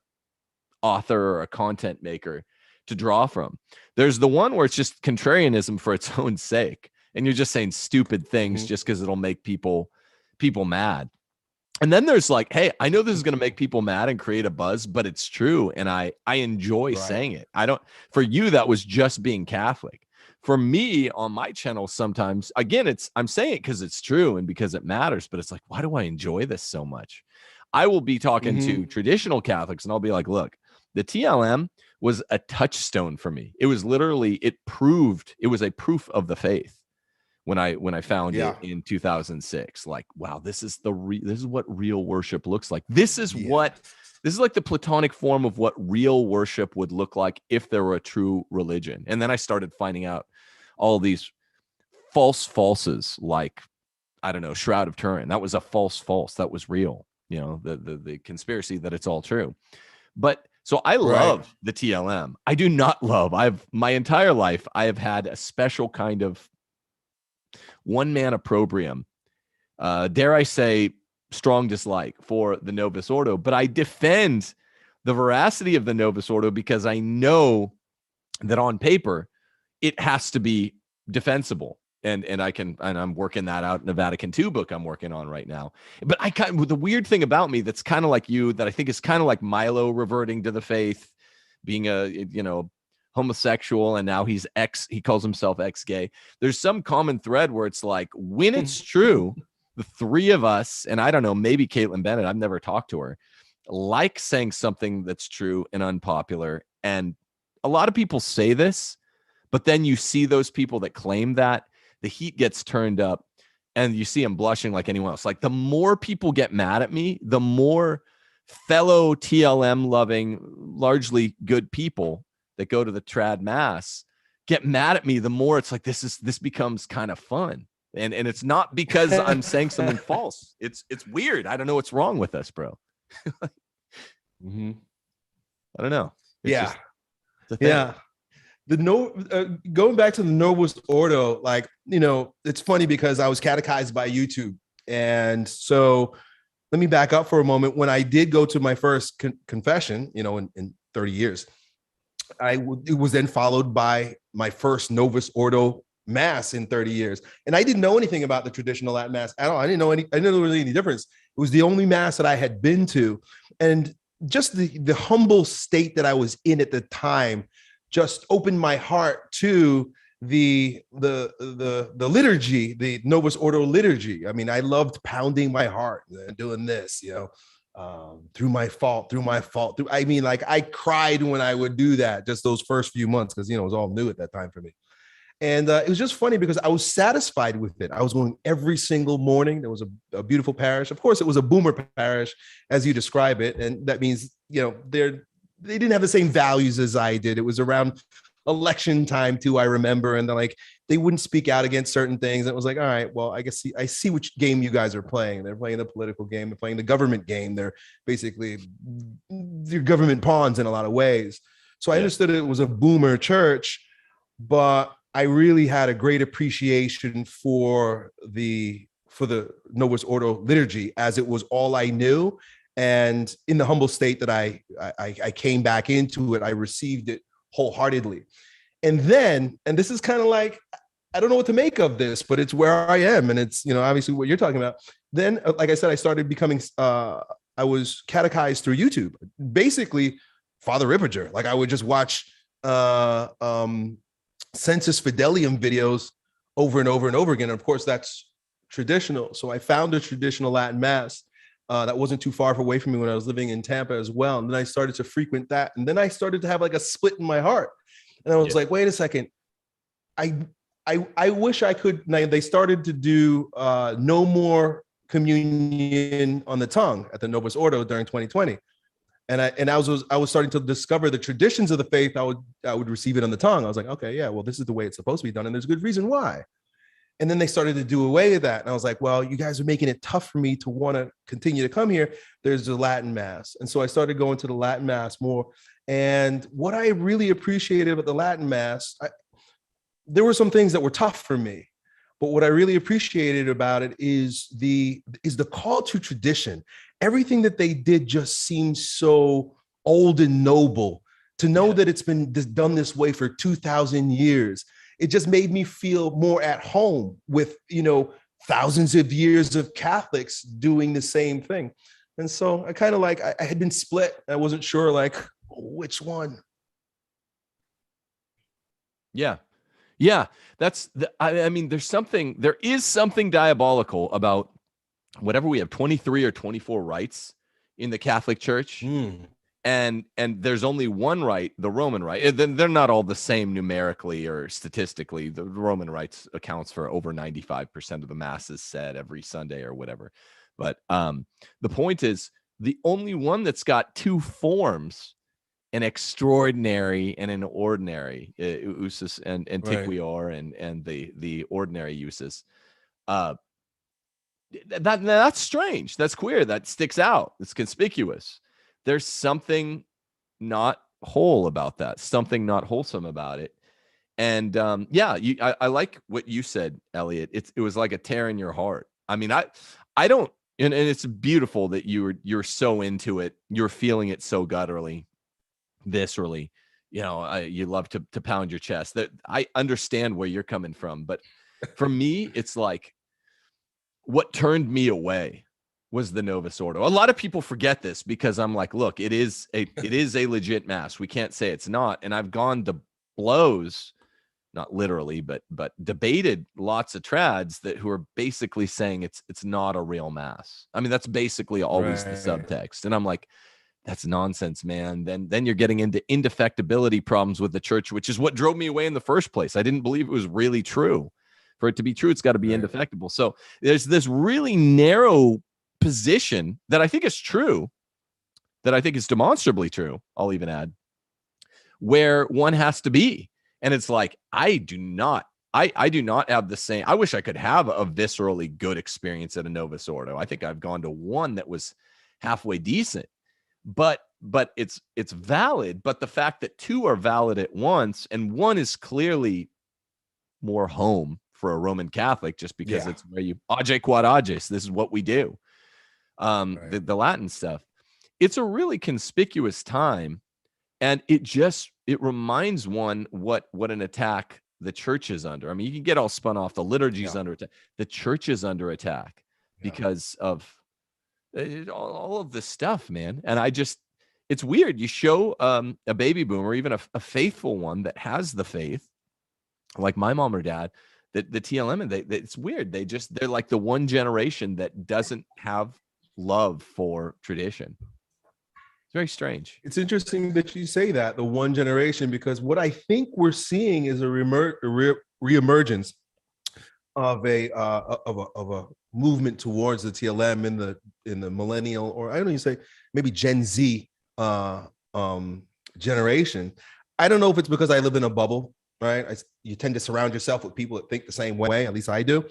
author or a content maker to draw from. There's the one where it's just contrarianism for its own sake, and you're just saying stupid things just because it'll make people mad. And then there's like, hey, I know this is going to make people mad and create a buzz, but it's true, and I enjoy saying it. I don't. For you, that was just being Catholic. For me, on my channel, sometimes, again, I'm saying it because it's true and because it matters, but it's like, why do I enjoy this so much? I will be talking to traditional Catholics, and I'll be like, look, the TLM was a touchstone for me. It was literally, it was a proof of the faith when I found it in 2006. Like, wow, this is what real worship looks like. This is like the Platonic form of what real worship would look like if there were a true religion. And then I started finding out all these falses, like, I don't know, Shroud of Turin. That was a false. That was real. You know, the conspiracy that it's all true. But so I love the TLM. I do not love. My entire life, I have had a special kind of one man opprobrium. Dare I say, strong dislike for the Novus Ordo, but I defend the veracity of the Novus Ordo because I know that on paper it has to be defensible. And I'm working that out in the Vatican II book I'm working on right now. But the weird thing about me that's kind of like you, that I think is kind of like Milo reverting to the faith, being homosexual, and now he calls himself ex-gay. There's some common thread where it's like, when it's true, the three of us, and I don't know, maybe Caitlin Bennett, I've never talked to her, like saying something that's true and unpopular. And a lot of people say this, but then you see those people that claim that, the heat gets turned up and you see them blushing like anyone else. Like, the more people get mad at me, the more fellow TLM loving, largely good people that go to the trad mass get mad at me, the more it's like, this becomes kind of fun. And it's not because I'm saying something false. It's weird. I don't know what's wrong with us, bro. I don't know. It's going back to the Novus Ordo, like, it's funny because I was catechized by YouTube. And so let me back up for a moment. When I did go to my first confession, in 30 years, it was then followed by my first Novus Ordo mass in 30 years. And I didn't know anything about the traditional Latin mass at all. I didn't know really any difference. It was the only mass that I had been to. And just the humble state that I was in at the time just opened my heart to the liturgy, the Novus Ordo liturgy. I mean, I loved pounding my heart and doing this, through my fault. I mean, like, I cried when I would do that, just those first few months, because, it was all new at that time for me. And it was just funny because I was satisfied with it. I was going every single morning. There was a beautiful parish. Of course, it was a boomer parish, as you describe it. And that means, they didn't have the same values as I did. It was around election time too, I remember. And they wouldn't speak out against certain things. And it was like, all right, well, I guess I see which game you guys are playing. They're playing the political game. They're playing the government game. They're basically government pawns in a lot of ways. So I understood it was a boomer church, but I really had a great appreciation for the Novus Ordo liturgy, as it was all I knew. And in the humble state that I came back into it, I received it wholeheartedly. And this is kind of like, I don't know what to make of this, but it's where I am. And it's, obviously what you're talking about. Then, like I said, I started becoming, I was catechized through YouTube, basically Father Ripperger. Like, I would just watch Sensus Fidelium videos over and over and over again. And of course, that's traditional. So I found a traditional Latin mass that wasn't too far away from me when I was living in Tampa as well. And then I started to frequent that. And then I started to have like a split in my heart. And I was like, wait a second. I wish I could. Now, they started to do no more communion on the tongue at the Novus Ordo during 2020. And I was starting to discover the traditions of the faith. I would receive it on the tongue. I was like, okay, yeah, well, this is the way it's supposed to be done. And there's a good reason why. And then they started to do away with that. And I was like, well, you guys are making it tough for me to want to continue to come here. There's the Latin Mass. And so I started going to the Latin Mass more. And what I really appreciated about the Latin Mass, there were some things that were tough for me. But what I really appreciated about it is the call to tradition. Everything that they did just seems so old and noble. To know that it's been done this way for 2,000 years, it just made me feel more at home with, thousands of years of Catholics doing the same thing. And so I kind of I had been split. I wasn't sure which one. Yeah. Yeah. There is something diabolical about whatever we have, 23 or 24 rites in the Catholic Church. And there's only one rite, the Roman rite. They're not all the same numerically or statistically. The Roman rites accounts for over 95% of the masses said every Sunday or whatever. But the point is, the only one that's got two forms, an extraordinary and an ordinary, usus and antiquior, and the ordinary usus. That's strange. That's queer. That sticks out. It's conspicuous. There's something not whole about that, something not wholesome about it. And I like what you said, Elliott. It was like a tear in your heart. I mean, I don't, and it's beautiful that you're so into it. You're feeling it so gutturally, viscerally. You love to pound your chest. That I understand where you're coming from, but for me, it's like what turned me away was the Novus Ordo. A lot of people forget this because I'm like, look, it is a legit mass. We can't say it's not. And I've gone to blows, not literally, but debated lots of trads who are basically saying it's not a real mass. I mean, that's basically always the subtext. And I'm like, that's nonsense, man. Then you're getting into indefectibility problems with the church, which is what drove me away in the first place. I didn't believe it was really true. For it to be true, it's got to be indefectible. So there's this really narrow position that I think is true, that I think is demonstrably true, I'll even add, where one has to be. And it's like, I do not have the same. I wish I could have a viscerally good experience at a Novus Ordo. I think I've gone to one that was halfway decent, but it's valid. But the fact that two are valid at once, and one is clearly more home for a Roman Catholic, just because it's where you age quod ages. This is what we do. The Latin stuff. It's a really conspicuous time, and it reminds one what an attack the church is under. I mean, you can get all spun off. The liturgy is under attack. The church is under attack because of all of this stuff, man. And it's weird. You show a baby boomer, even a faithful one that has the faith, like my mom or dad, the TLM, and it's weird. They're like the one generation that doesn't have love for tradition. It's very strange. It's interesting that you say that, the one generation, because what I think we're seeing is a reemergence of a movement towards the TLM in the millennial, or I don't even say maybe Gen Z generation. I don't know if it's because I live in a bubble, right? You tend to surround yourself with people that think the same way, at least I do.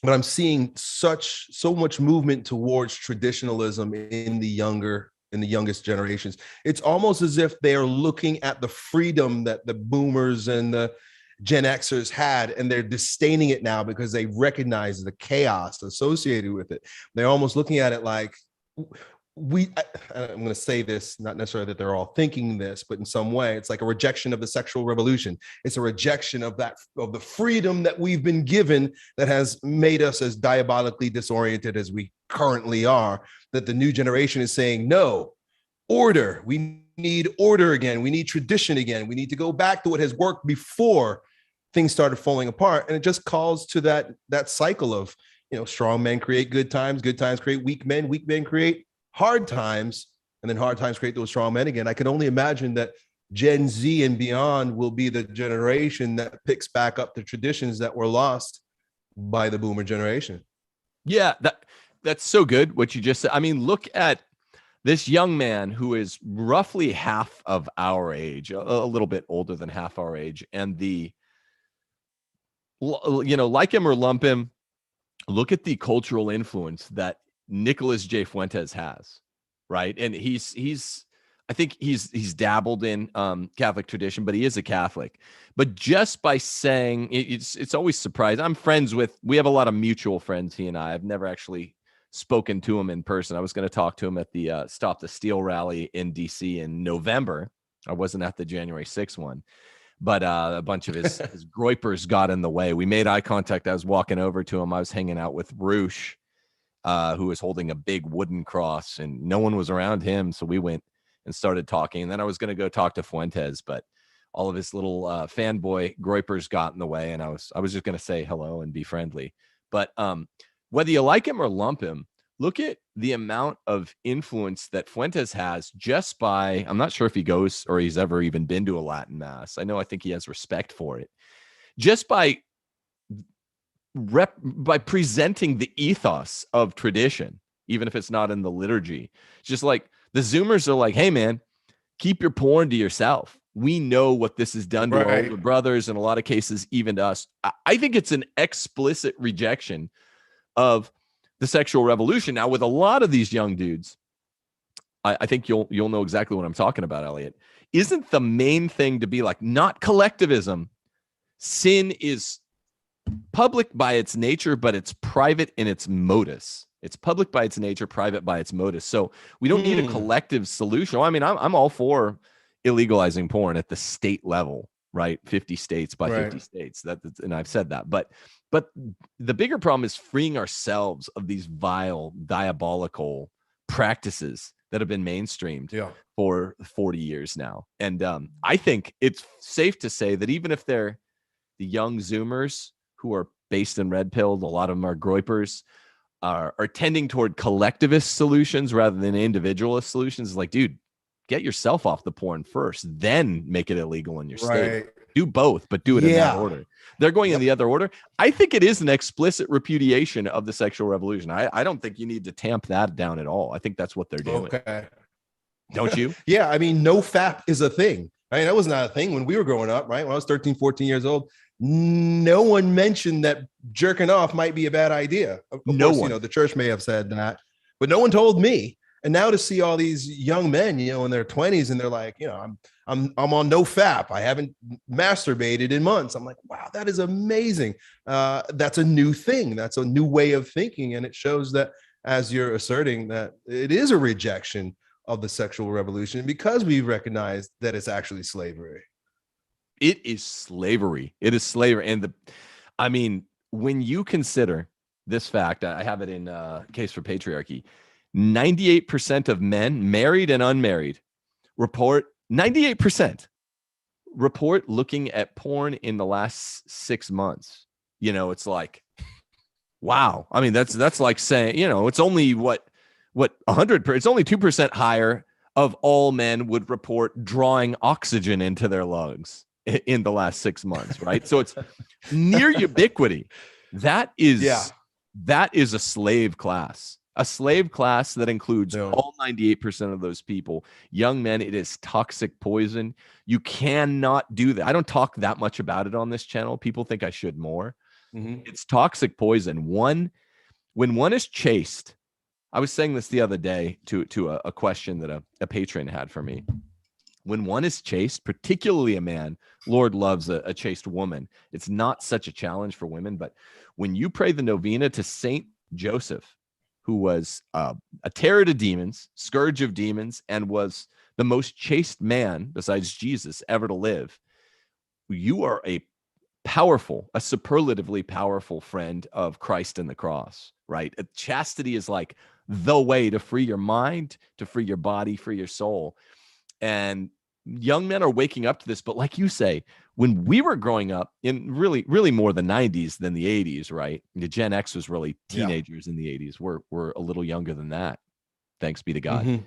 But I'm seeing so much movement towards traditionalism in the youngest generations. It's almost as if they're looking at the freedom that the boomers and the Gen Xers had, and they're disdaining it now because they recognize the chaos associated with it. They're almost looking at it like, I'm going to say this, not necessarily that they're all thinking this, but in some way, it's like a rejection of the sexual revolution. It's a rejection of the freedom that we've been given that has made us as diabolically disoriented as we currently are, that the new generation is saying, no, order. We need order again. We need tradition again. We need to go back to what has worked before things started falling apart. And it just calls to that cycle of, strong men create good times create weak men create hard times, and then hard times create those strong men again. I can only imagine that Gen Z and beyond will be the generation that picks back up the traditions that were lost by the boomer generation. Yeah, that's so good what you just said. I mean, look at this young man who is roughly half of our age, a little bit older than half our age, and the like him or lump him, look at the cultural influence that Nicholas J. Fuentes has, right? And I think he's dabbled in Catholic tradition, but he is a Catholic. But just by saying it's always surprising. We have a lot of mutual friends, he and I. I've never actually spoken to him in person. I was going to talk to him at the Stop the Steal rally in DC in November. I wasn't at the January 6th one, but a bunch of his groypers got in the way. We made eye contact. I was walking over to him. I was hanging out with Roosh, who was holding a big wooden cross, and no one was around him. So we went and started talking. And then I was going to go talk to Fuentes, but all of his little fanboy groypers got in the way. And I was just going to say hello and be friendly. But whether you like him or lump him, look at the amount of influence that Fuentes has just by, I'm not sure if he goes or he's ever even been to a Latin mass. I think he has respect for it. Just by presenting the ethos of tradition, even if it's not in the liturgy. Just like the Zoomers are like, hey man, keep your porn to yourself. We know what this has done to our older brothers, in a lot of cases, even to us. I think it's an explicit rejection of the sexual revolution. Now, with a lot of these young dudes, I think you'll know exactly what I'm talking about, Elliott. Isn't the main thing to be like, not collectivism? Sin is public by its nature, but it's private in its modus. It's public by its nature, private by its modus. So we don't need a collective solution. I mean, I'm all for illegalizing porn at the state level, right? 50 states by 50 states. And I've said that. But the bigger problem is freeing ourselves of these vile, diabolical practices that have been mainstreamed for 40 years now. And I think it's safe to say that even if they're the young Zoomers who are based in red pilled, a lot of them are groypers, are tending toward collectivist solutions rather than individualist solutions. Like, dude, get yourself off the porn first, then make it illegal in your state. Do both, but do it in that order. They're going in the other order. I think it is an explicit repudiation of the sexual revolution. I don't think you need to tamp that down at all. I think that's what they're doing. Don't you? Yeah. I mean, no FAP is a thing. Right? That was not a thing when we were growing up, right? When I was 13, 14 years old, no one mentioned that jerking off might be a bad idea. Of course, you know, the church may have said that, but no one told me. And now to see all these young men, you know, in their 20s, and they're like, you know, I'm on no FAP. I haven't masturbated in months. I'm like, wow, that is amazing. That's a new thing. That's a new way of thinking. And it shows that, as you're asserting, that it is a rejection of the sexual revolution because we recognize that it's actually slavery. It is slavery. It is slavery. And I mean, when you consider this fact, I have it in Case for Patriarchy, 98% of men, married and unmarried, report 98% report looking at porn in the last 6 months. You know, it's like, wow. I mean, that's like saying, you know, it's only what 100, it's only 2% higher of all men would report drawing oxygen into their lungs in the last 6 months, right? So it's near ubiquity. That is a slave class. A slave class that includes all 98% of those people. Young men, it is toxic poison. You cannot do that. I don't talk that much about it on this channel. People think I should more. It's toxic poison. When one is chaste, I was saying this the other day to a question that a patron had for me. When one is chaste, particularly a man, Lord loves a chaste woman. It's not such a challenge for women, but when you pray the novena to Saint Joseph, who was a terror to demons, scourge of demons, and was the most chaste man besides Jesus ever to live, you are a superlatively powerful friend of Christ and the cross, right? Chastity is like the way to free your mind, to free your body, free your soul. And young men are waking up to this. But like you say, when we were growing up, in really more the 90s than the 80s, right? The Gen X was really teenagers in the 80s. We're a little younger than that. Thanks be to God.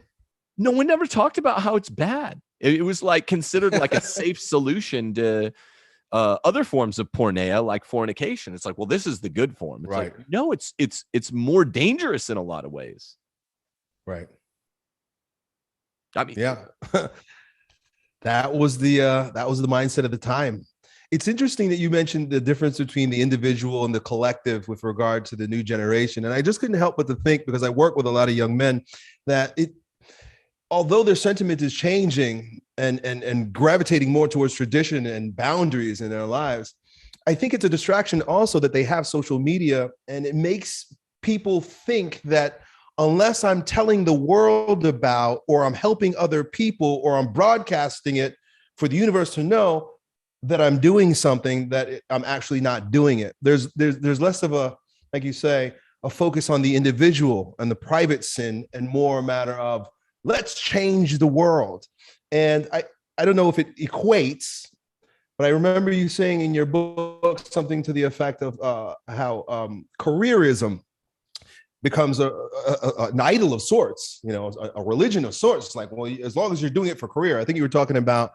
No one never talked about how it's bad. It was like considered like a safe solution to other forms of porneia, like fornication. It's like, well, this is the good form. It's like, no, it's more dangerous in a lot of ways. Right. I mean, that was the mindset of the time. It's interesting that you mentioned the difference between the individual and the collective with regard to the new generation. And I just couldn't help but to think, because I work with a lot of young men, that although their sentiment is changing and gravitating more towards tradition and boundaries in their lives, I think it's a distraction also that they have social media, and it makes people think that unless I'm telling the world about, or I'm helping other people, or I'm broadcasting it for the universe to know that I'm doing something, that I'm actually not doing it. There's less of a, like you say, a focus on the individual and the private sin, and more a matter of let's change the world. And I don't know if it equates, but I remember you saying in your book something to the effect of how careerism becomes an idol of sorts, a religion of sorts. It's like, well, as long as you're doing it for career. I think you were talking about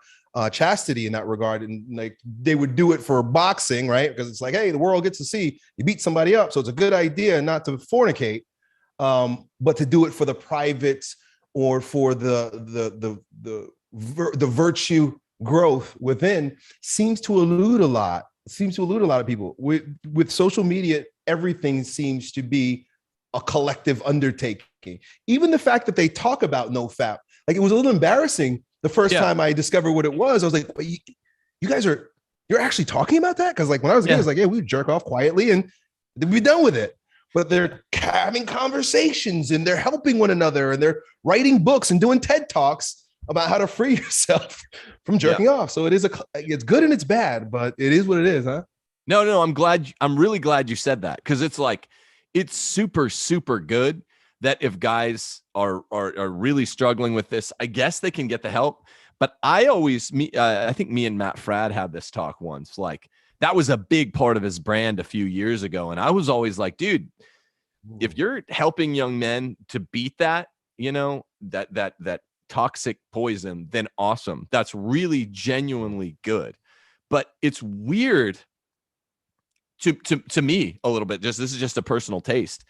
chastity in that regard, and like they would do it for boxing, right? Because it's like, hey, the world gets to see you beat somebody up, so it's a good idea not to fornicate, but to do it for the private, or for the virtue growth within. Seems to elude a lot of people. With social media, everything seems to be a collective undertaking. Even the fact that they talk about NoFap, like, it was a little embarrassing the first time I discovered what it was. I was like, you guys you're actually talking about that? Because like when I was a kid, I was like, yeah, we jerk off quietly and then we're done with it. But they're having conversations, and they're helping one another, and they're writing books and doing TED Talks about how to free yourself from jerking off. So it's good and it's bad, but it is what it is, huh? No, I'm really glad you said that, because it's like, it's super, super good that if guys are really struggling with this, I guess they can get the help. But I think me and Matt Fradd had this talk once. Like, that was a big part of his brand a few years ago. And I was always like, dude, if you're helping young men to beat that, that toxic poison, then awesome. That's really genuinely good. But it's weird to me a little bit, this is just a personal taste,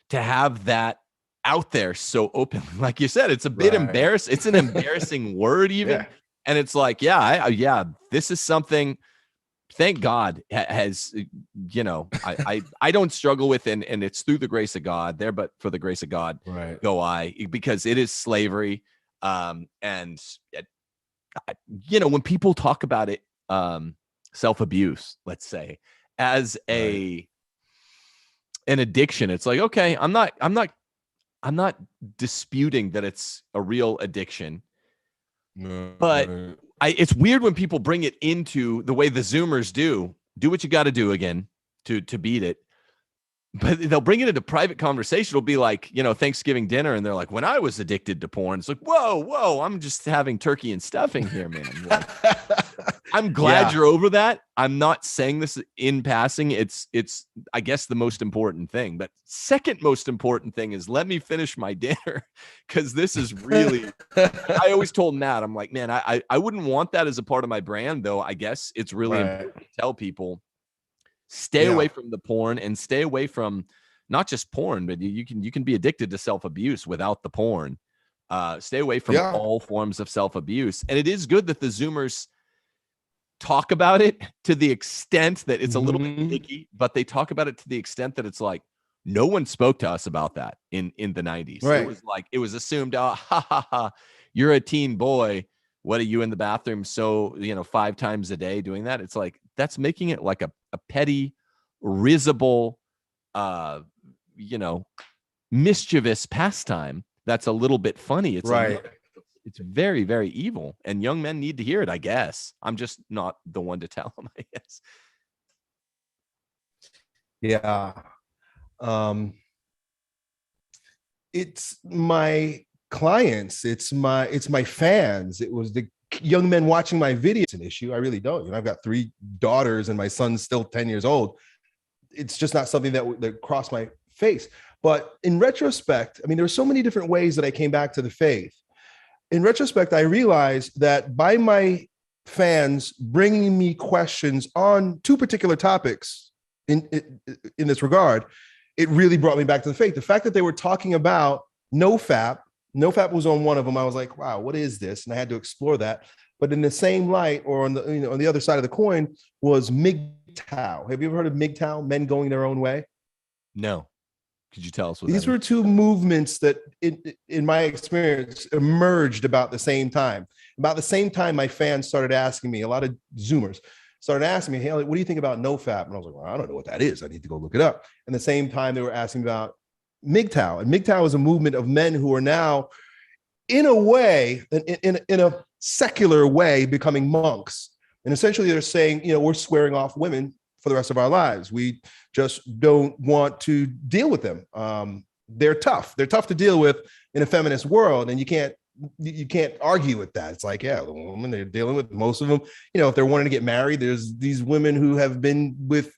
to have that out there so openly. Like you said, it's a bit embarrassing. It's an embarrassing word even. Yeah. And it's like, this is something, thank God, has, I don't struggle with, and it's through the grace of God there, but for the grace of God, go I, because it is slavery. And when people talk about it, self-abuse, let's say, as an addiction, it's like, okay, I'm not disputing that it's a real addiction, but it's weird when people bring it into the way the Zoomers do what you got to do again to beat it. But they'll bring it into private conversation. It'll be like, Thanksgiving dinner, and they're like, when I was addicted to porn. It's like, whoa, I'm just having turkey and stuffing here, man. Like, I'm glad you're over that. I'm not saying this in passing. It's I guess the most important thing. But second most important thing is, let me finish my dinner, because this is really, I always told Matt, I'm like, man, I wouldn't want that as a part of my brand, though. I guess it's really important to tell people, stay away from the porn, and stay away from not just porn, but you can be addicted to self-abuse without the porn. Stay away from all forms of self-abuse. And it is good that the Zoomers talk about it to the extent that it's a little bit icky, but they talk about it to the extent that it's like, no one spoke to us about that in the 90s. It was like, it was assumed, you're a teen boy. What are you in the bathroom? So, 5 times a day doing that? It's like, that's making it like a petty, risible, mischievous pastime. That's a little bit funny. It's it's very, very evil, and young men need to hear it, I guess. I'm just not the one to tell them, I guess. Yeah. It's my clients. It's my fans. It was the young men watching my videos. It's an issue. I really don't. I've got 3 daughters, and my son's still 10 years old. It's just not something that crossed my face. But in retrospect, there were so many different ways that I came back to the faith. In retrospect, I realized that by my fans bringing me questions on 2 particular topics in this regard, it really brought me back to the faith. The fact that they were talking about NoFap was on one of them. I was like, wow, what is this? And I had to explore that. But in the same light, or on the on the other side of the coin, was MGTOW. Have you ever heard of MGTOW? Men going their own way. No. Could you tell us what These were two movements that, in my experience, emerged about the same time. About the same time, my fans started asking me, a lot of Zoomers started asking me, hey, what do you think about NoFap? And I was like, well, I don't know what that is. I need to go look it up. And the same time, they were asking about MGTOW. And MGTOW is a movement of men who are now, in a way, in a secular way, becoming monks. And essentially, they're saying, we're swearing off women for the rest of our lives. We just don't want to deal with them. They're tough. They're tough to deal with in a feminist world, and you can't argue with that. It's like, yeah, the women they're dealing with, most of them, if they're wanting to get married, there's these women who have been with,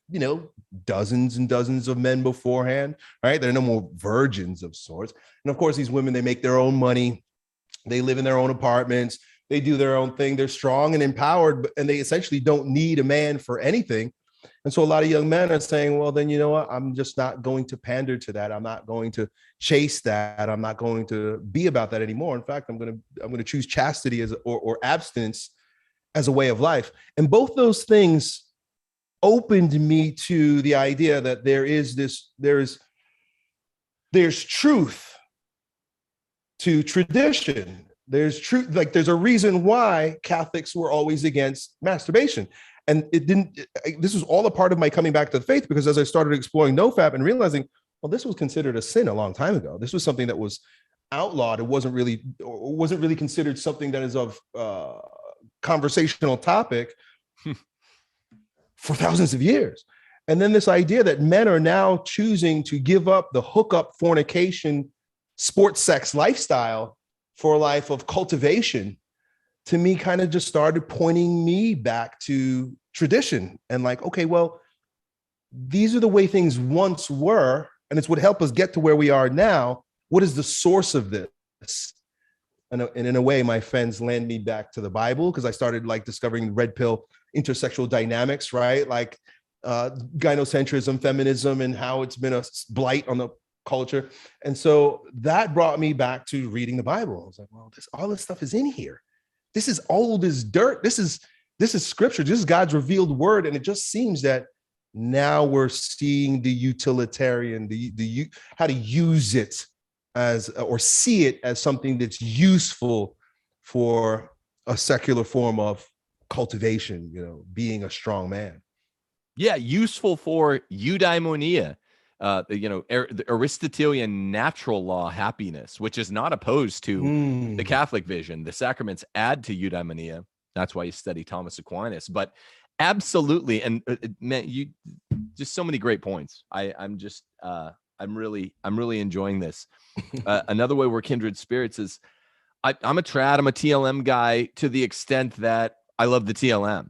dozens and dozens of men beforehand, right? They're no more virgins of sorts. And of course, these women, they make their own money. They live in their own apartments. They do their own thing. They're strong and empowered, and they essentially don't need a man for anything. And so a lot of young men are saying, well, then, you know what? I'm just not going to pander to that. I'm not going to chase that. I'm not going to be about that anymore. In fact, I'm going to choose chastity or abstinence as a way of life. And both those things opened me to the idea that there's truth to tradition. There's truth. Like, there's a reason why Catholics were always against masturbation. And this was all a part of my coming back to the faith, because as I started exploring NoFap and realizing, well, this was considered a sin a long time ago. This was something that was outlawed. It wasn't really considered something that is of conversational topic for thousands of years. And then this idea that men are now choosing to give up the hookup, fornication, sports sex lifestyle for a life of cultivation, to me, kind of just started pointing me back to tradition and like, okay, well, these are the way things once were, and it's what helped us get to where we are now. What is the source of this? And in a way, my friends land me back to the Bible, because I started like discovering red pill intersexual dynamics, right? Like gynocentrism, feminism, and how it's been a blight on the culture. And so that brought me back to reading the Bible. I was like, well, all this stuff is in here. This is old as dirt. This is scripture. This is God's revealed word. And it just seems that now we're seeing the utilitarian, how to use it as, or see it as something that's useful for a secular form of cultivation, being a strong man. Yeah, useful for eudaimonia. The Aristotelian natural law happiness, which is not opposed to the Catholic vision. The sacraments add to eudaimonia. That's why you study Thomas Aquinas. But absolutely, and man, you just so many great points. I'm really enjoying this. Another way we're kindred spirits is I'm a trad. I'm a TLM guy to the extent that I love the TLM.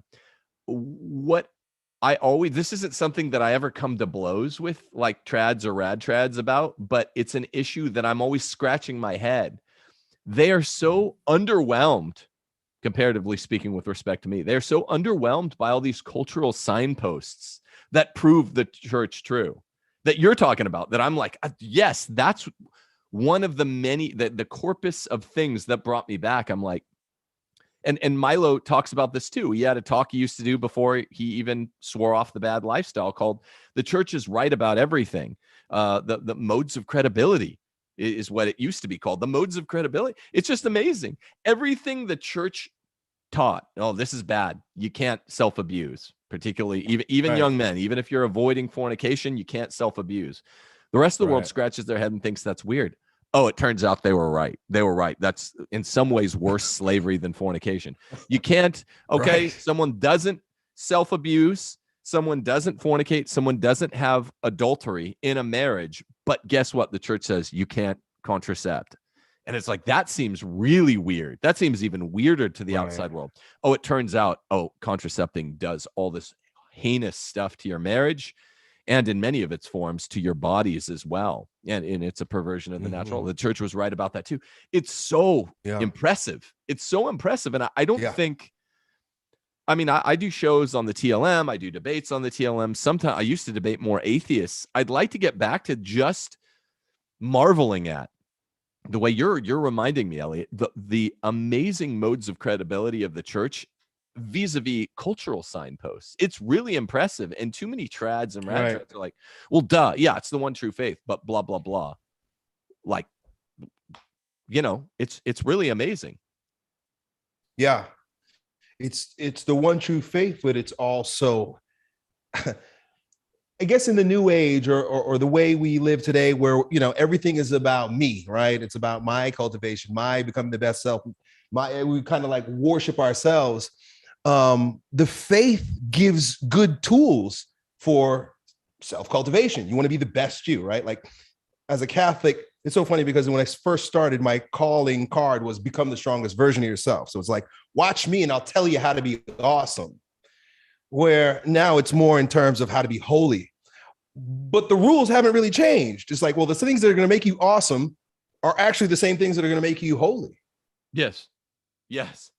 This isn't something that I ever come to blows with like trads or rad trads about, but it's an issue that I'm always scratching my head. They are so underwhelmed, comparatively speaking, with respect to me. They're so underwhelmed by all these cultural signposts that prove the church true that you're talking about, that I'm like, yes, that's one of the many, the corpus of things that brought me back. I'm like, and Milo talks about this too. He had a talk he used to do before he even swore off the bad lifestyle called "The Church is Right About Everything." The modes of credibility is what it used to be called. The modes of credibility. It's just amazing. Everything the church taught. Oh, this is bad. You can't self-abuse, particularly even right. Young men. Even if you're avoiding fornication, you can't self-abuse. The rest of the world scratches their head and thinks that's weird. Oh, it turns out they were right. They were right. That's in some ways worse slavery than fornication. You can't, okay, right. Someone doesn't self-abuse, someone doesn't fornicate, someone doesn't have adultery in a marriage, but guess what? The church says you can't contracept. And it's like, that seems really weird. That seems even weirder to the outside world. Oh, it turns out, contracepting does all this heinous stuff to your marriage, and in many of its forms to your bodies as well. And it's a perversion of the natural. The church was right about that too. It's so impressive. It's so impressive. And I don't think, I do shows on the TLM. I do debates on the TLM. Sometimes I used to debate more atheists. I'd like to get back to just marveling at the way you're reminding me, Elliot, the amazing modes of credibility of the church vis-a-vis cultural signposts. It's really impressive. And too many trads and rad Right. trads are like, well, duh, yeah, it's the one true faith, but blah, blah, blah. Like, it's really amazing. Yeah. It's the one true faith, but it's also I guess in the new age or the way we live today, where everything is about me, right? It's about my cultivation, my becoming the best self. We kind of like worship ourselves. The faith gives good tools for self-cultivation. You want to be the best you, right? Like as a Catholic, it's so funny because when I first started, my calling card was become the strongest version of yourself. So it's like, watch me and I'll tell you how to be awesome. Where now it's more in terms of how to be holy. But the rules haven't really changed. It's like, well, the things that are going to make you awesome are actually the same things that are going to make you holy. Yes. That's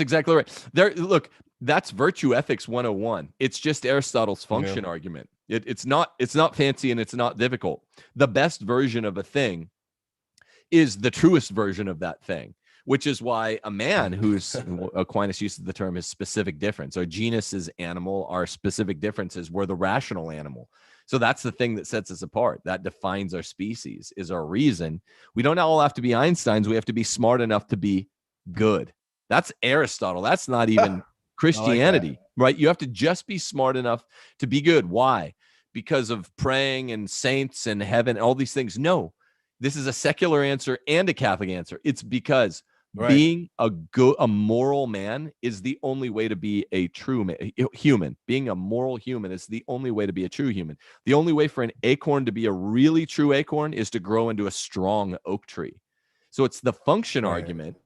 exactly right. Look, that's virtue ethics 101. It's just Aristotle's function argument. It's not fancy and it's not difficult. The best version of a thing is the truest version of that thing, which is why a man who's, Aquinas uses the term, is specific difference. Our genus is animal, our specific differences, we're the rational animal. So that's the thing that sets us apart. That defines our species, is our reason. We don't all have to be Einsteins. We have to be smart enough to be good. That's Aristotle. That's not even Christianity, like, right? You have to just be smart enough to be good. Why? Because of praying and saints and heaven, all these things. No, this is a secular answer and a Catholic answer. It's because being a moral man is the only way to be a true human. Being a moral human is the only way to be a true human. The only way for an acorn to be a really true acorn is to grow into a strong oak tree. So it's the function argument.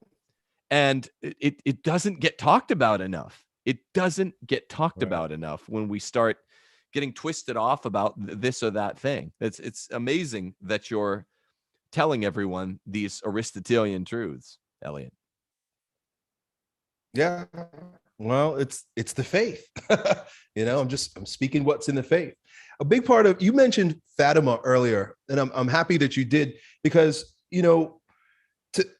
And it doesn't get talked about enough. It doesn't get talked about enough when we start getting twisted off about this or that thing. It's amazing that you're telling everyone these Aristotelian truths, Elliot. Yeah. Well, it's the faith. I'm speaking what's in the faith. A big part of, you mentioned Fatima earlier, and I'm happy that you did, because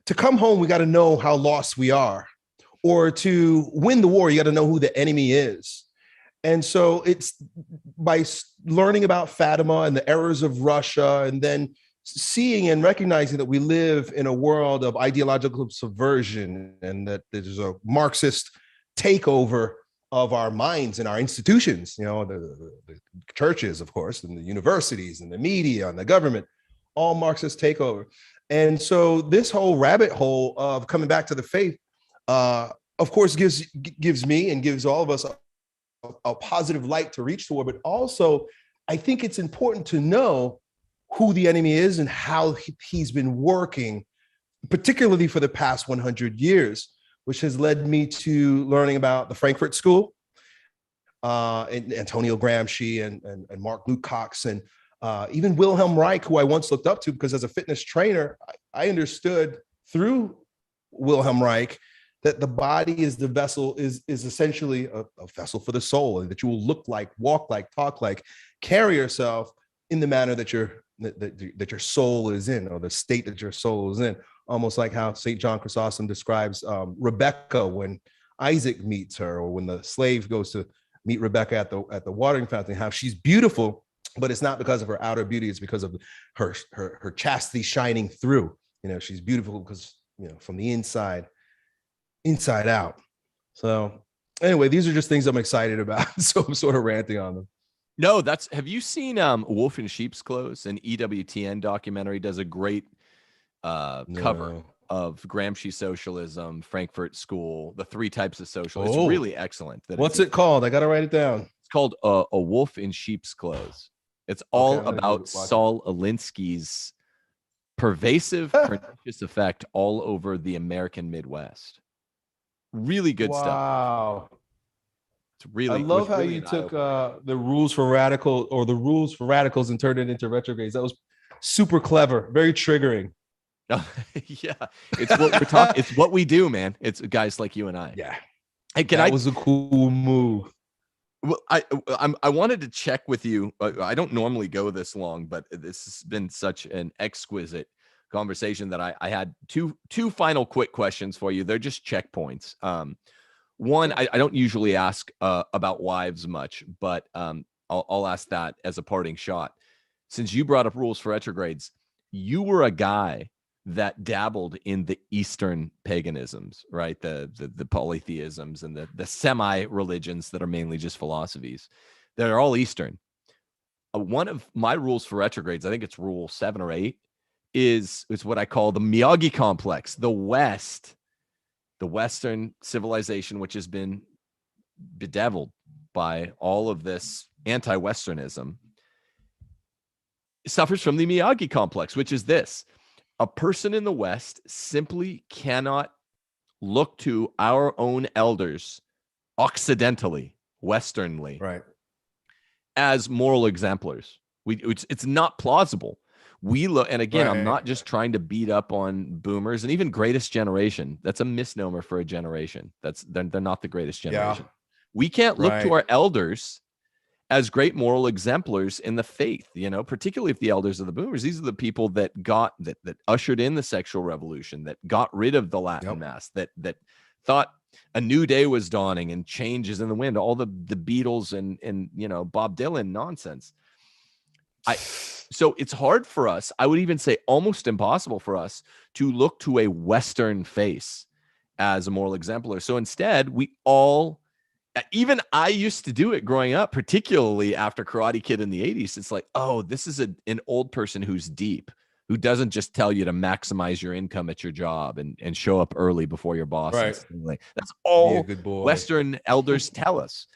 to come home, we got to know how lost we are, or to win the war, you got to know who the enemy is. And so it's by learning about Fatima and the errors of Russia, and then seeing and recognizing that we live in a world of ideological subversion, and that there's a Marxist takeover of our minds and our institutions, the churches, of course, and the universities and the media and the government, all Marxist takeover. And so this whole rabbit hole of coming back to the faith, of course, gives me and gives all of us a positive light to reach toward. But also, I think it's important to know who the enemy is and how he's been working, particularly for the past 100 years, which has led me to learning about the Frankfurt School, and Antonio Gramsci and Mark Lukács, and even Wilhelm Reich, who I once looked up to, because as a fitness trainer, I understood through Wilhelm Reich that the body is the vessel, is essentially a vessel for the soul, and that you will look like, walk like, talk like, carry yourself in the manner that your soul is in, or the state that your soul is in. Almost like how St. John Chrysostom describes Rebecca when Isaac meets her, or when the slave goes to meet Rebecca at the watering fountain, how she's beautiful, but it's not because of her outer beauty, it's because of her chastity shining through. She's beautiful because, from the inside out. So anyway, these are just things I'm excited about. So I'm sort of ranting on them. No, have you seen Wolf in Sheep's Clothes? An EWTN documentary does a great cover of Gramsci socialism, Frankfurt School, the three types of socialism. It's really excellent. What's it called? I got to write it down. It's called A Wolf in Sheep's Clothes. It's all about Saul Alinsky's pervasive, pernicious effect all over the American Midwest. Really good stuff. Wow. I love how you took the rules for radicals and turned it into retrogrades. That was super clever, very triggering. Yeah, it's what we're talking. It's what we do, man. It's guys like you and I. Yeah. Hey, that was a cool move. Well, I wanted to check with you. I don't normally go this long, but this has been such an exquisite conversation that I had two final quick questions for you. They're just checkpoints. One, I don't usually ask about wives much, but I'll ask that as a parting shot. Since you brought up rules for retrogrades, you were a guy that dabbled in the Eastern paganisms, right? The polytheisms and the semi-religions that are mainly just philosophies. They're all Eastern. One of my rules for retrogrades, I think it's rule 7 or 8, is what I call the Miyagi Complex. The West, the Western civilization, which has been bedeviled by all of this anti-Westernism, suffers from the Miyagi Complex, which is this: a person in the West simply cannot look to our own elders occidentally, Westernly, Right. as moral exemplars. It's not plausible. We look, and again, I'm not just trying to beat up on boomers and even greatest generation. That's a misnomer for a generation. They're not the greatest generation. We can't look to our elders as great moral exemplars in the faith, particularly if the elders of the boomers. These are the people that ushered in the sexual revolution, that got rid of the Latin Mass, that thought a new day was dawning and change is in the wind. All the Beatles and Bob Dylan nonsense. So it's hard for us. I would even say almost impossible for us to look to a Western face as a moral exemplar. So instead, even I used to do it growing up, particularly after Karate Kid in the 80s. It's like, oh, this is an old person who's deep, who doesn't just tell you to maximize your income at your job and show up early before your boss. Right. That's all Western elders tell us.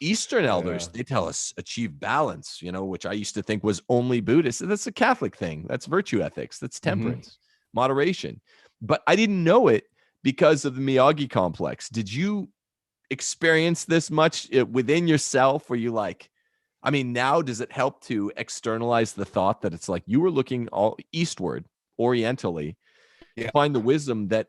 Eastern elders, they tell us achieve balance, which I used to think was only Buddhist. That's a Catholic thing. That's virtue ethics. That's temperance, moderation. But I didn't know it because of the Miyagi Complex. Did you experience this much within yourself? Were you like, now does it help to externalize the thought that it's like you were looking all eastward, orientally, to find the wisdom that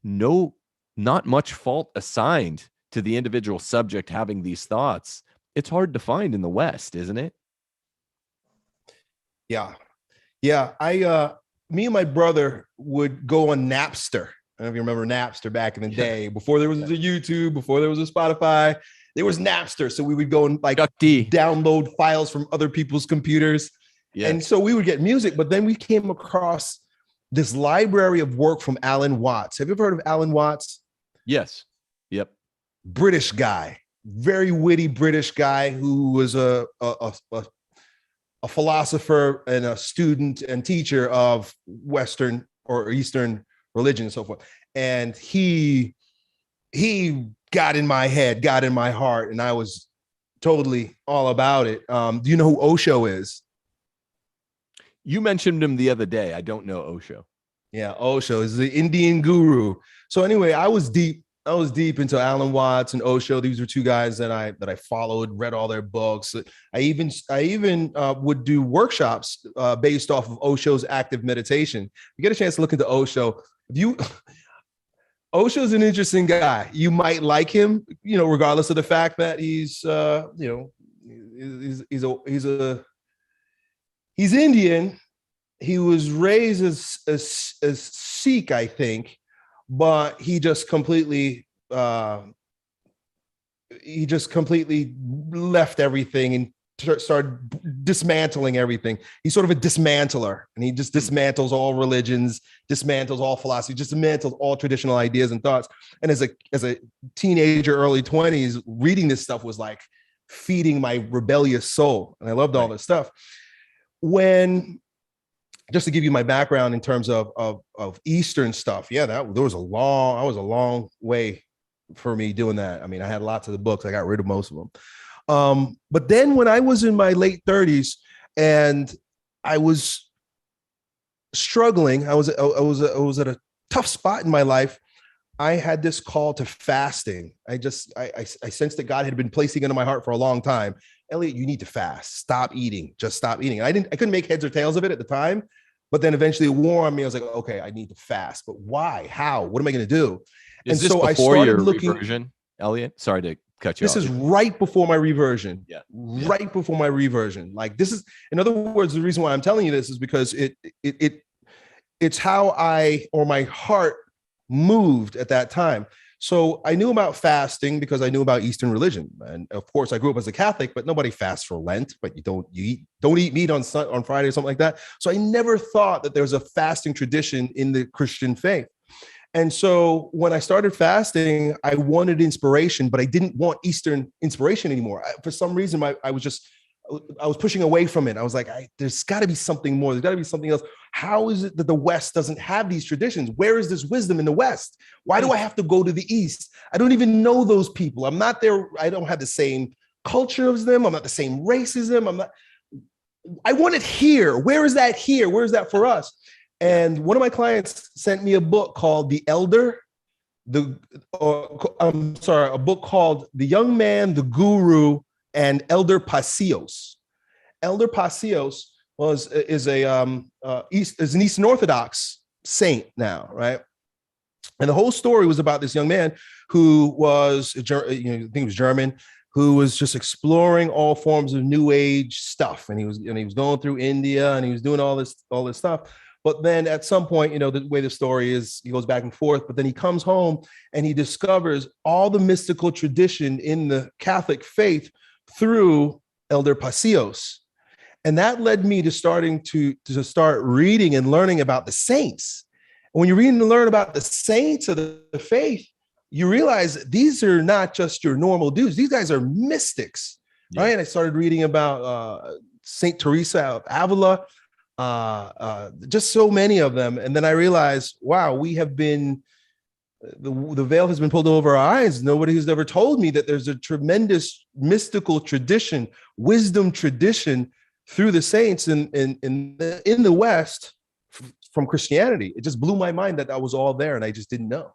not much fault assigned to the individual subject having these thoughts? It's hard to find in the West, isn't it? Yeah. Me and my brother would go on Napster. I don't know if you remember Napster back in the day, before there was a YouTube, before there was a Spotify, there was Napster. So we would go and download files from other people's computers. Yeah. And so we would get music, but then we came across this library of work from Alan Watts. Have you ever heard of Alan Watts? Yes. Yep. British guy, very witty British guy who was a philosopher and a student and teacher of Western or Eastern religion and so forth. And he got in my head, got in my heart, and I was totally all about it. Do you know who Osho is? You mentioned him the other day. I don't know Osho. Yeah, Osho is the Indian guru. So anyway, I was deep into Alan Watts and Osho. These were two guys that I followed, read all their books. I even would do workshops based off of Osho's active meditation. You get a chance to look into Osho. Osho's an interesting guy. You might like him, regardless of the fact that he's Indian. He was raised as Sikh, I think. But he just completely left everything and started dismantling everything. He's sort of a dismantler, and he just dismantles all religions, dismantles all philosophy, just dismantles all traditional ideas and thoughts. And as a teenager, early 20s, reading this stuff was like feeding my rebellious soul, and I loved all this stuff. Just to give you my background in terms of Eastern stuff, I was a long way for me doing that. I had lots of the books. I got rid of most of them. But then when I was in my late 30s and I was struggling, I was at a tough spot in my life. I had this call to fasting. I sensed that God had been placing it in my heart for a long time. Elliott, you need to fast. Stop eating. Just stop eating. I couldn't make heads or tails of it at the time, but then eventually it wore on me. I was like, okay, I need to fast. But why? How? What am I going to do? Is this before I started looking. Reversion, Elliott? Sorry to cut you off. This is right before my reversion. Yeah. Right before my reversion. Like, this is, in other words, the reason why I'm telling you this is because it it's how my heart moved at that time. So I knew about fasting because I knew about Eastern religion, and of course I grew up as a Catholic, but nobody fasts for Lent. But you don't eat meat on Friday or something like that. So I never thought that there's a fasting tradition in the Christian faith. And so when I started fasting, I wanted inspiration, but I didn't want Eastern inspiration anymore. For some reason, I was pushing away from it. I was like, there's got to be something more. There's got to be something else. How is it that the West doesn't have these traditions? Where is this wisdom in the West? Why do I have to go to the East? I don't even know those people. I'm not there. I don't have the same culture as them. I'm not the same race as them. I want it here. Where is that here? Where is that for us? And one of my clients sent me a book called a book called The Young Man, the Guru, and Elder Pacios. Elder Pacios is an Eastern Orthodox saint now, right? And the whole story was about this young man who was, I think he was German, who was just exploring all forms of New Age stuff, and he was going through India, and he was doing all this stuff. But then at some point, the way the story is, he goes back and forth, but then he comes home and he discovers all the mystical tradition in the Catholic faith through Elder Pacios. And that led me to start reading and learning about the saints. And when you read and learn about the saints of the faith, you realize these are not just your normal dudes. These guys are mystics, right? And I started reading about Saint Teresa of Avila, just so many of them. And then I realized, wow, we have been, the veil has been pulled over our eyes. Nobody has ever told me that there's a tremendous mystical tradition, wisdom tradition through the saints in the West from Christianity. It just blew my mind that was all there, and I just didn't know.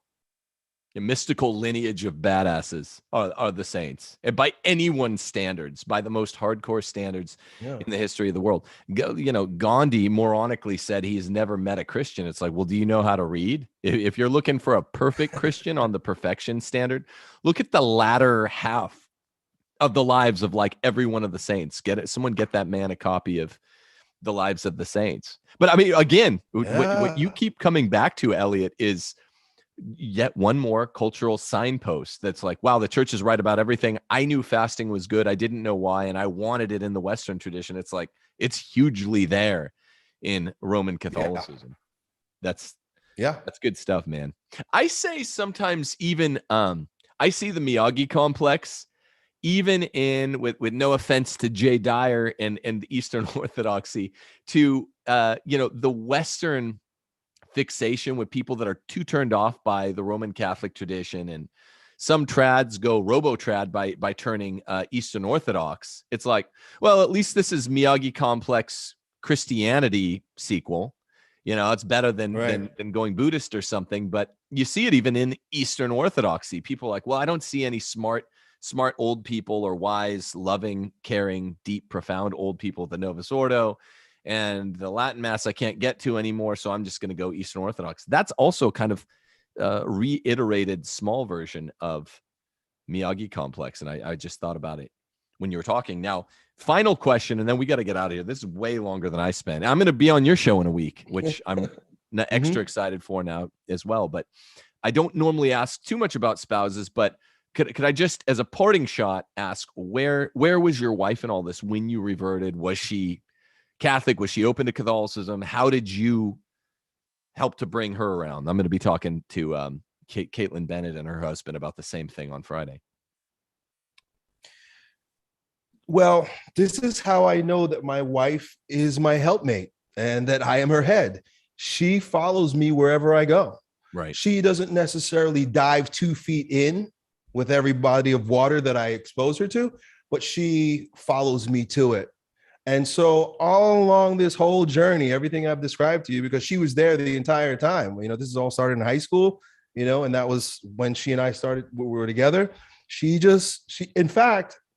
A mystical lineage of badasses are the saints, and by anyone's standards, by the most hardcore standards in the history of the world. Gandhi moronically said he's never met a Christian. It's like, well, do you know how to read? If you're looking for a perfect Christian on the perfection standard, look at the latter half of the lives of like every one of the saints. Someone get that man a copy of the lives of the saints. But I mean, again, what you keep coming back to, Elliott, is yet one more cultural signpost that's like, wow, the church is right about everything. I knew fasting was good. I didn't know why, and I wanted it in the Western tradition. It's like, it's hugely there in Roman Catholicism. That's good stuff, man. I say sometimes even I see the Miyagi Complex even with no offense to Jay Dyer and the Eastern Orthodoxy, to the Western fixation with people that are too turned off by the Roman Catholic tradition, and some trads go robo-trad by turning Eastern Orthodox. It's like, well, at least this is Miyagi Complex Christianity sequel. It's better than going Buddhist or something. But you see it even in Eastern Orthodoxy. People are like, well, I don't see any smart old people or wise, loving, caring, deep, profound old people at the Novus Ordo. And the Latin Mass I can't get to anymore, so I'm just going to go Eastern Orthodox. That's also kind of reiterated small version of Miyagi Complex. And I just thought about it when you were talking. Now, final question, and then we got to get out of here. This is way longer than I spent. I'm going to be on your show in a week, which I'm extra excited for now as well. But I don't normally ask too much about spouses, but could I just, as a parting shot, ask where was your wife in all this when you reverted? Was she Catholic? Was she open to Catholicism? How did you help to bring her around? I'm going to be talking to Caitlin Bennett and her husband about the same thing on Friday. Well, this is how I know that my wife is my helpmate and that I am her head. She follows me wherever I go. Right. She doesn't necessarily dive 2 feet in with every body of water that I expose her to, but she follows me to it. And so all along this whole journey, everything I've described to you, because she was there the entire time, this is all started in high school, and that was when she and I started, we were together. Because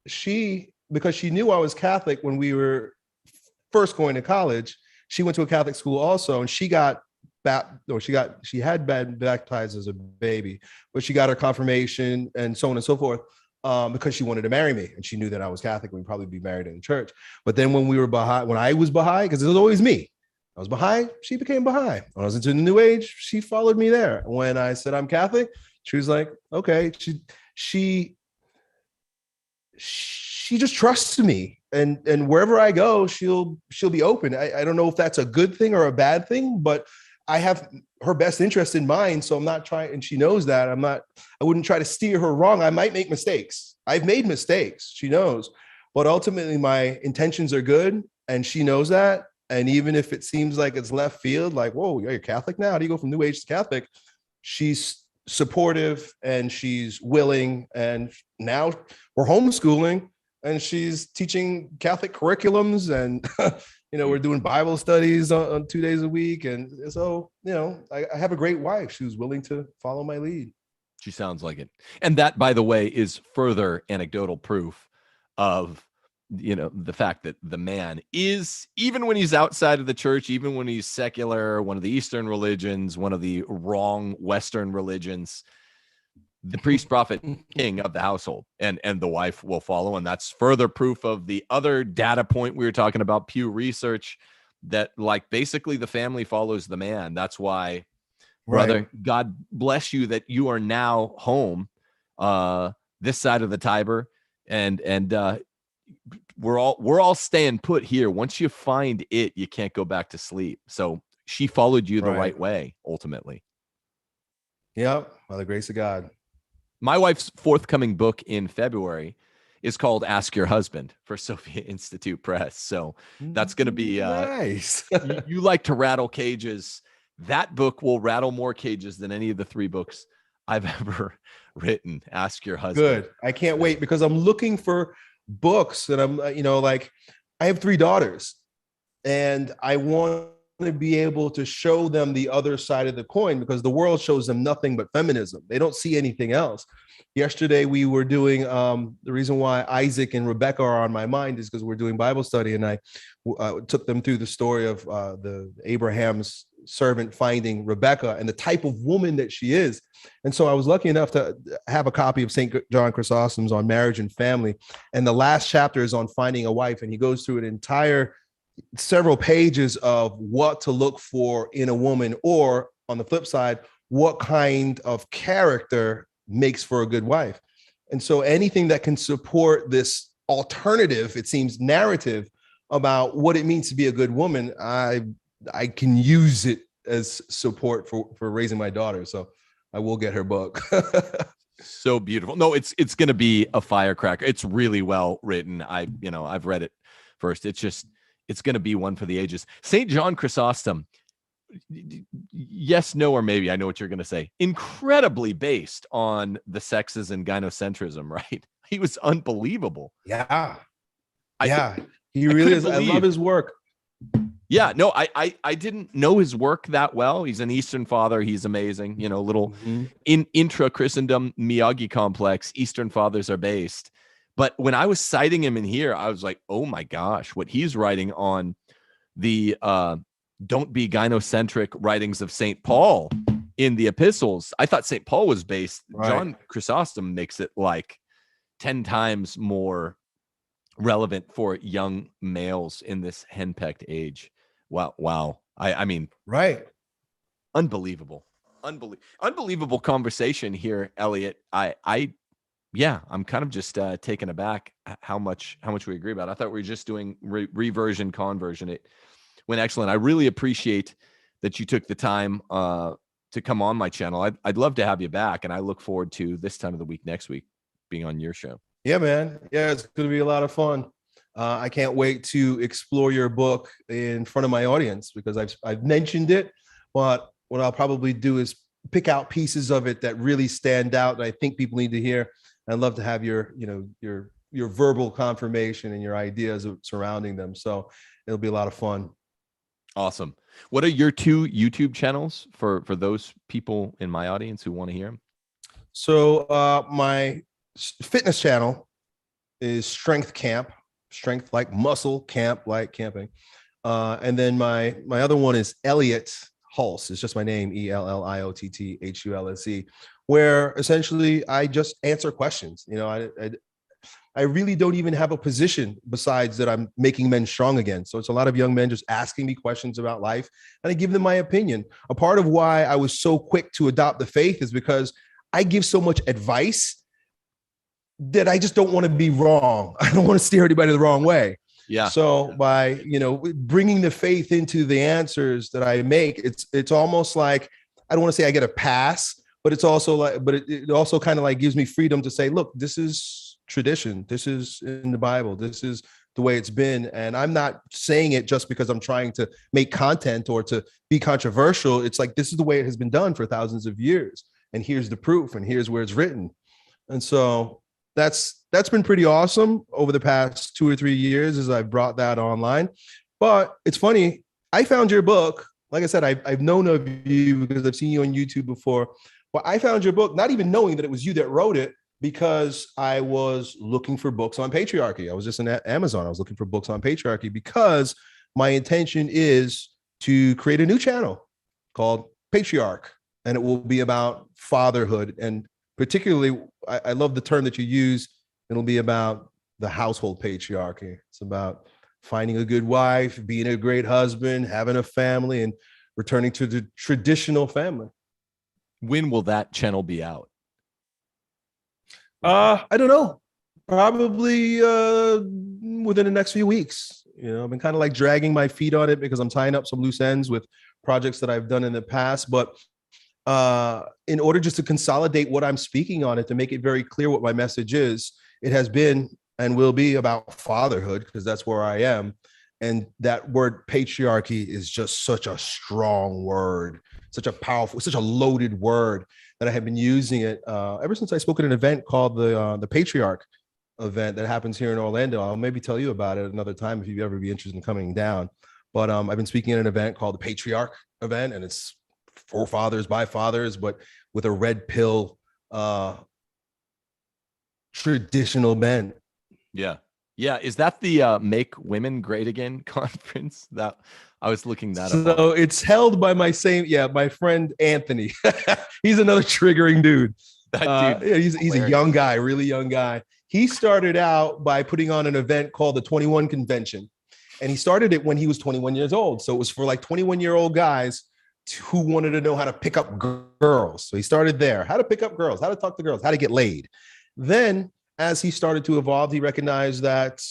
she knew I was Catholic when we were first going to college, she went to a Catholic school also, and she had been baptized as a baby, but she got her confirmation and so on and so forth. Because she wanted to marry me, and she knew that I was Catholic, we'd probably be married in the church. But then when I was Baha'i, because it was always me, I was Baha'i, she became Baha'i. When I was into the New Age, she followed me there. When I said I'm Catholic, she was like, okay. She just trusts me, and wherever I go, she'll be open. I don't know if that's a good thing or a bad thing, but I have her best interest in mind. So I'm not trying, and she knows that I wouldn't try to steer her wrong. I might make mistakes. I've made mistakes. She knows, but ultimately my intentions are good, and she knows that. And even if it seems like it's left field, like, whoa, you're Catholic now? How do you go from New Age to Catholic? She's supportive and she's willing. And now we're homeschooling and she's teaching Catholic curriculums, and we're doing Bible studies on 2 days a week. And so, I have a great wife. She was willing to follow my lead. She sounds like it. And that, by the way, is further anecdotal proof of the fact that the man is, even when he's outside of the church, even when he's secular, one of the Eastern religions, one of the wrong Western religions, the priest, prophet, king of the household, and the wife will follow. And that's further proof of the other data point we were talking about, Pew Research, that like basically the family follows the man. That's why, brother, God bless you that you are now home, this side of the Tiber, and we're all staying put here. Once you find it, you can't go back to sleep. So she followed you the right way, ultimately. Yep, by the grace of God. My wife's forthcoming book in February is called Ask Your Husband for Sophia Institute Press. So that's going to be nice. You like to rattle cages. That book will rattle more cages than any of the 3 books I've ever written. Ask Your Husband. Good. I can't wait, because I'm looking for books, and I'm like, I have 3 daughters, and I want to be able to show them the other side of the coin, because the world shows them nothing but feminism. They don't see anything else. Yesterday we were doing the reason why Isaac and Rebecca are on my mind is because we're doing Bible study, and I took them through the story of the Abraham's servant finding Rebecca and the type of woman that she is. And so I was lucky enough to have a copy of St. John Chrysostom's on marriage and family. And the last chapter is on finding a wife. And he goes through an entire several pages of what to look for in a woman, or on the flip side, what kind of character makes for a good wife. And so anything that can support this alternative, it seems, narrative about what it means to be a good woman, I can use it as support for raising my daughter. So I will get her book. So beautiful. No, it's going to be a firecracker. It's really well written. I've read it first. It's going to be one for the ages. St. John Chrysostom, yes, no, or maybe I know what you're going to say. Incredibly based on the sexes and gynocentrism, right? He was unbelievable. Yeah. He really is. I love his work. Yeah, no, I didn't know his work that well. He's an Eastern father. He's amazing. Little in intra-Christendom Miyagi Complex, Eastern fathers are based. But when I was citing him in here, I was like, oh my gosh, what he's writing on the don't be gynocentric writings of St. Paul in the epistles. I thought St. Paul was based. Right. John Chrysostom makes it like 10 times more relevant for young males in this henpecked age. Wow. I mean, right. Unbelievable conversation here, Elliott. I'm kind of just taken aback how much we agree about. I thought we were just doing reversion, conversion. It went excellent. I really appreciate that you took the time to come on my channel. I'd love to have you back, and I look forward to this time of the week next week being on your show. Yeah, man. Yeah, it's going to be a lot of fun. I can't wait to explore your book in front of my audience, because I've mentioned it, but what I'll probably do is pick out pieces of it that really stand out that I think people need to hear. I'd love to have your verbal confirmation and your ideas surrounding them. So it'll be a lot of fun. Awesome. What are your 2 YouTube channels for those people in my audience who want to hear them? So my fitness channel is Strength Camp, strength like muscle, camp like camping. And then my other one is Elliott Hulse. It's just my name, ELLIOTTHULSE, where essentially I just answer questions. I really don't even have a position besides that I'm making men strong again. So it's a lot of young men just asking me questions about life, and I give them my opinion. A part of why I was so quick to adopt the faith is because I give so much advice that I just don't want to be wrong. I don't want to steer anybody the wrong way. Yeah. So by, bringing the faith into the answers that I make, it's almost like, I don't want to say I get a pass, but it's also like, but it also kind of like gives me freedom to say, look, this is tradition. This is in the Bible. This is the way it's been. And I'm not saying it just because I'm trying to make content or to be controversial. It's like, this is the way it has been done for thousands of years. And here's the proof, and here's where it's written. And so that's been pretty awesome over the past 2 or 3 years as I've brought that online. But it's funny, I found your book. Like I said, I've known of you because I've seen you on YouTube before. But I found your book, not even knowing that it was you that wrote it, because I was looking for books on patriarchy. I was just in Amazon. I was looking for books on patriarchy because my intention is to create a new channel called Patriarch, and it will be about fatherhood. And particularly, I love the term that you use. It'll be about the household patriarchy. It's about finding a good wife, being a great husband, having a family, and returning to the traditional family. When will that channel be out? I don't know. Probably within the next few weeks. I've been kind of like dragging my feet on it because I'm tying up some loose ends with projects that I've done in the past. But in order just to consolidate what I'm speaking on it, to make it very clear what my message is, it has been and will be about fatherhood, because that's where I am. And that word patriarchy is just such a strong word, such a powerful, such a loaded word that I have been using it ever since I spoke at an event called the Patriarch event that happens here in Orlando. I'll maybe tell you about it another time if you ever be interested in coming down. But I've been speaking at an event called the Patriarch event, and it's for fathers by fathers, but with a red pill traditional bent. Yeah. Yeah. Is that the Make Women Great Again conference? That I was looking that up. So it's held by my friend Anthony. He's another triggering dude. That dude, he's a young guy, really young guy. He started out by putting on an event called the 21 Convention. And he started it when he was 21 years old. So it was for like 21-year-old guys who wanted to know how to pick up girls. So he started there, how to pick up girls, how to talk to girls, how to get laid. Then as he started to evolve, he recognized that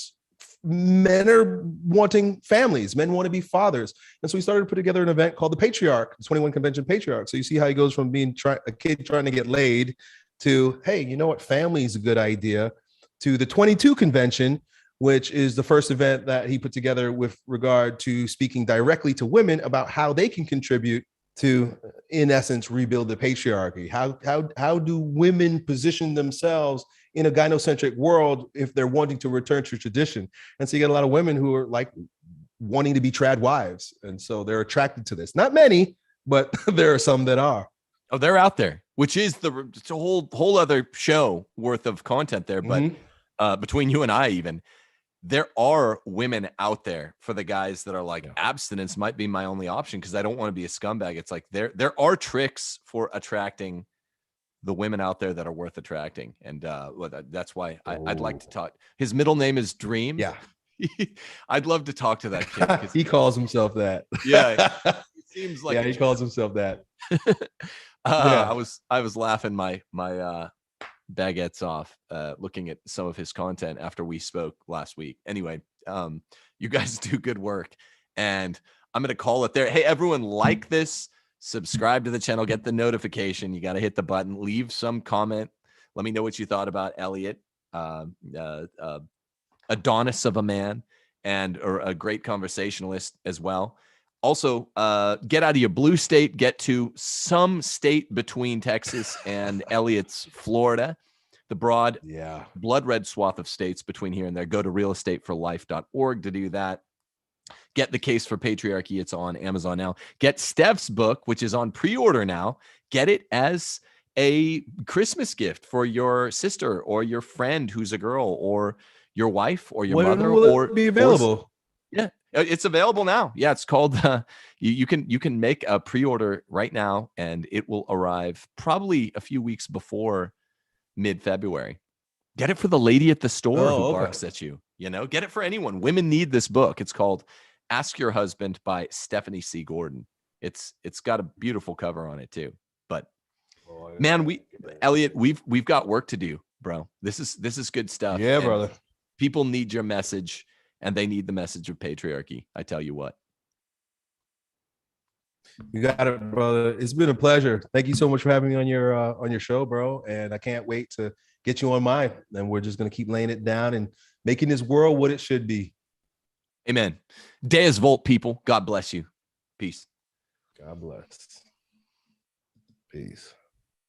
men are wanting families. Men want to be fathers. And so he started to put together an event called the Patriarch, the 21 Convention Patriarch. So you see how he goes from being a kid trying to get laid to, hey, you know what? Family is a good idea, to the 22 Convention, which is the first event that he put together with regard to speaking directly to women about how they can contribute to, in essence, rebuild the patriarchy. How do women position themselves in a gynocentric world if they're wanting to return to tradition? And so you get a lot of women who are like wanting to be trad wives. And so they're attracted to this. Not many, but there are some that are. Oh, they're out there, which is it's a whole other show worth of content there. But between you and I, even, there are women out there for the guys that are like, abstinence might be my only option because I don't want to be a scumbag. It's like there are tricks for attracting the women out there that are worth attracting. And that's why I'd like to talk. His middle name is Dream. Yeah. I'd love to talk to that kid. He calls himself that. Yeah. It seems like he calls himself that. I was laughing my baguettes off looking at some of his content after we spoke last week. Anyway, you guys do good work, and I'm gonna call it there. Hey, everyone, like this, subscribe to the channel, get the notification. You got to hit the button, leave some comment, let me know what you thought about Elliott, Adonis of a man, or a great conversationalist as well. Also, get out of your blue state, get to some state between Texas and Elliott's Florida, the broad, blood red swath of states between here and there. Go to realestateforlife.org to do that. Get The Case for Patriarchy. It's on Amazon now. Get STEPH'S book, which is on pre-order now. Get it as a Christmas gift for your sister or your friend who's a girl, or your wife or your mother. Will it be available? Yeah, it's available now. Yeah, it's called you can make a pre-order right now, and it will arrive probably a few weeks before mid-February. Get it for the lady at the store who okay. barks at you. You know, get it for anyone. Women need this book. It's called Ask Your Husband by Stephanie C. Gordon. It's got a beautiful cover on it too. But man, Elliott, we've got work to do, bro. This is good stuff. Yeah, And brother. people need your message, and they need the message of patriarchy. I tell you what. You got it, brother. It's been a pleasure. Thank you so much for having me on your show, bro. And I can't wait to get you on mine. And we're just gonna keep laying it down and making this world what it should be. Amen. Deus Volt, people. God bless you. Peace. God bless. Peace.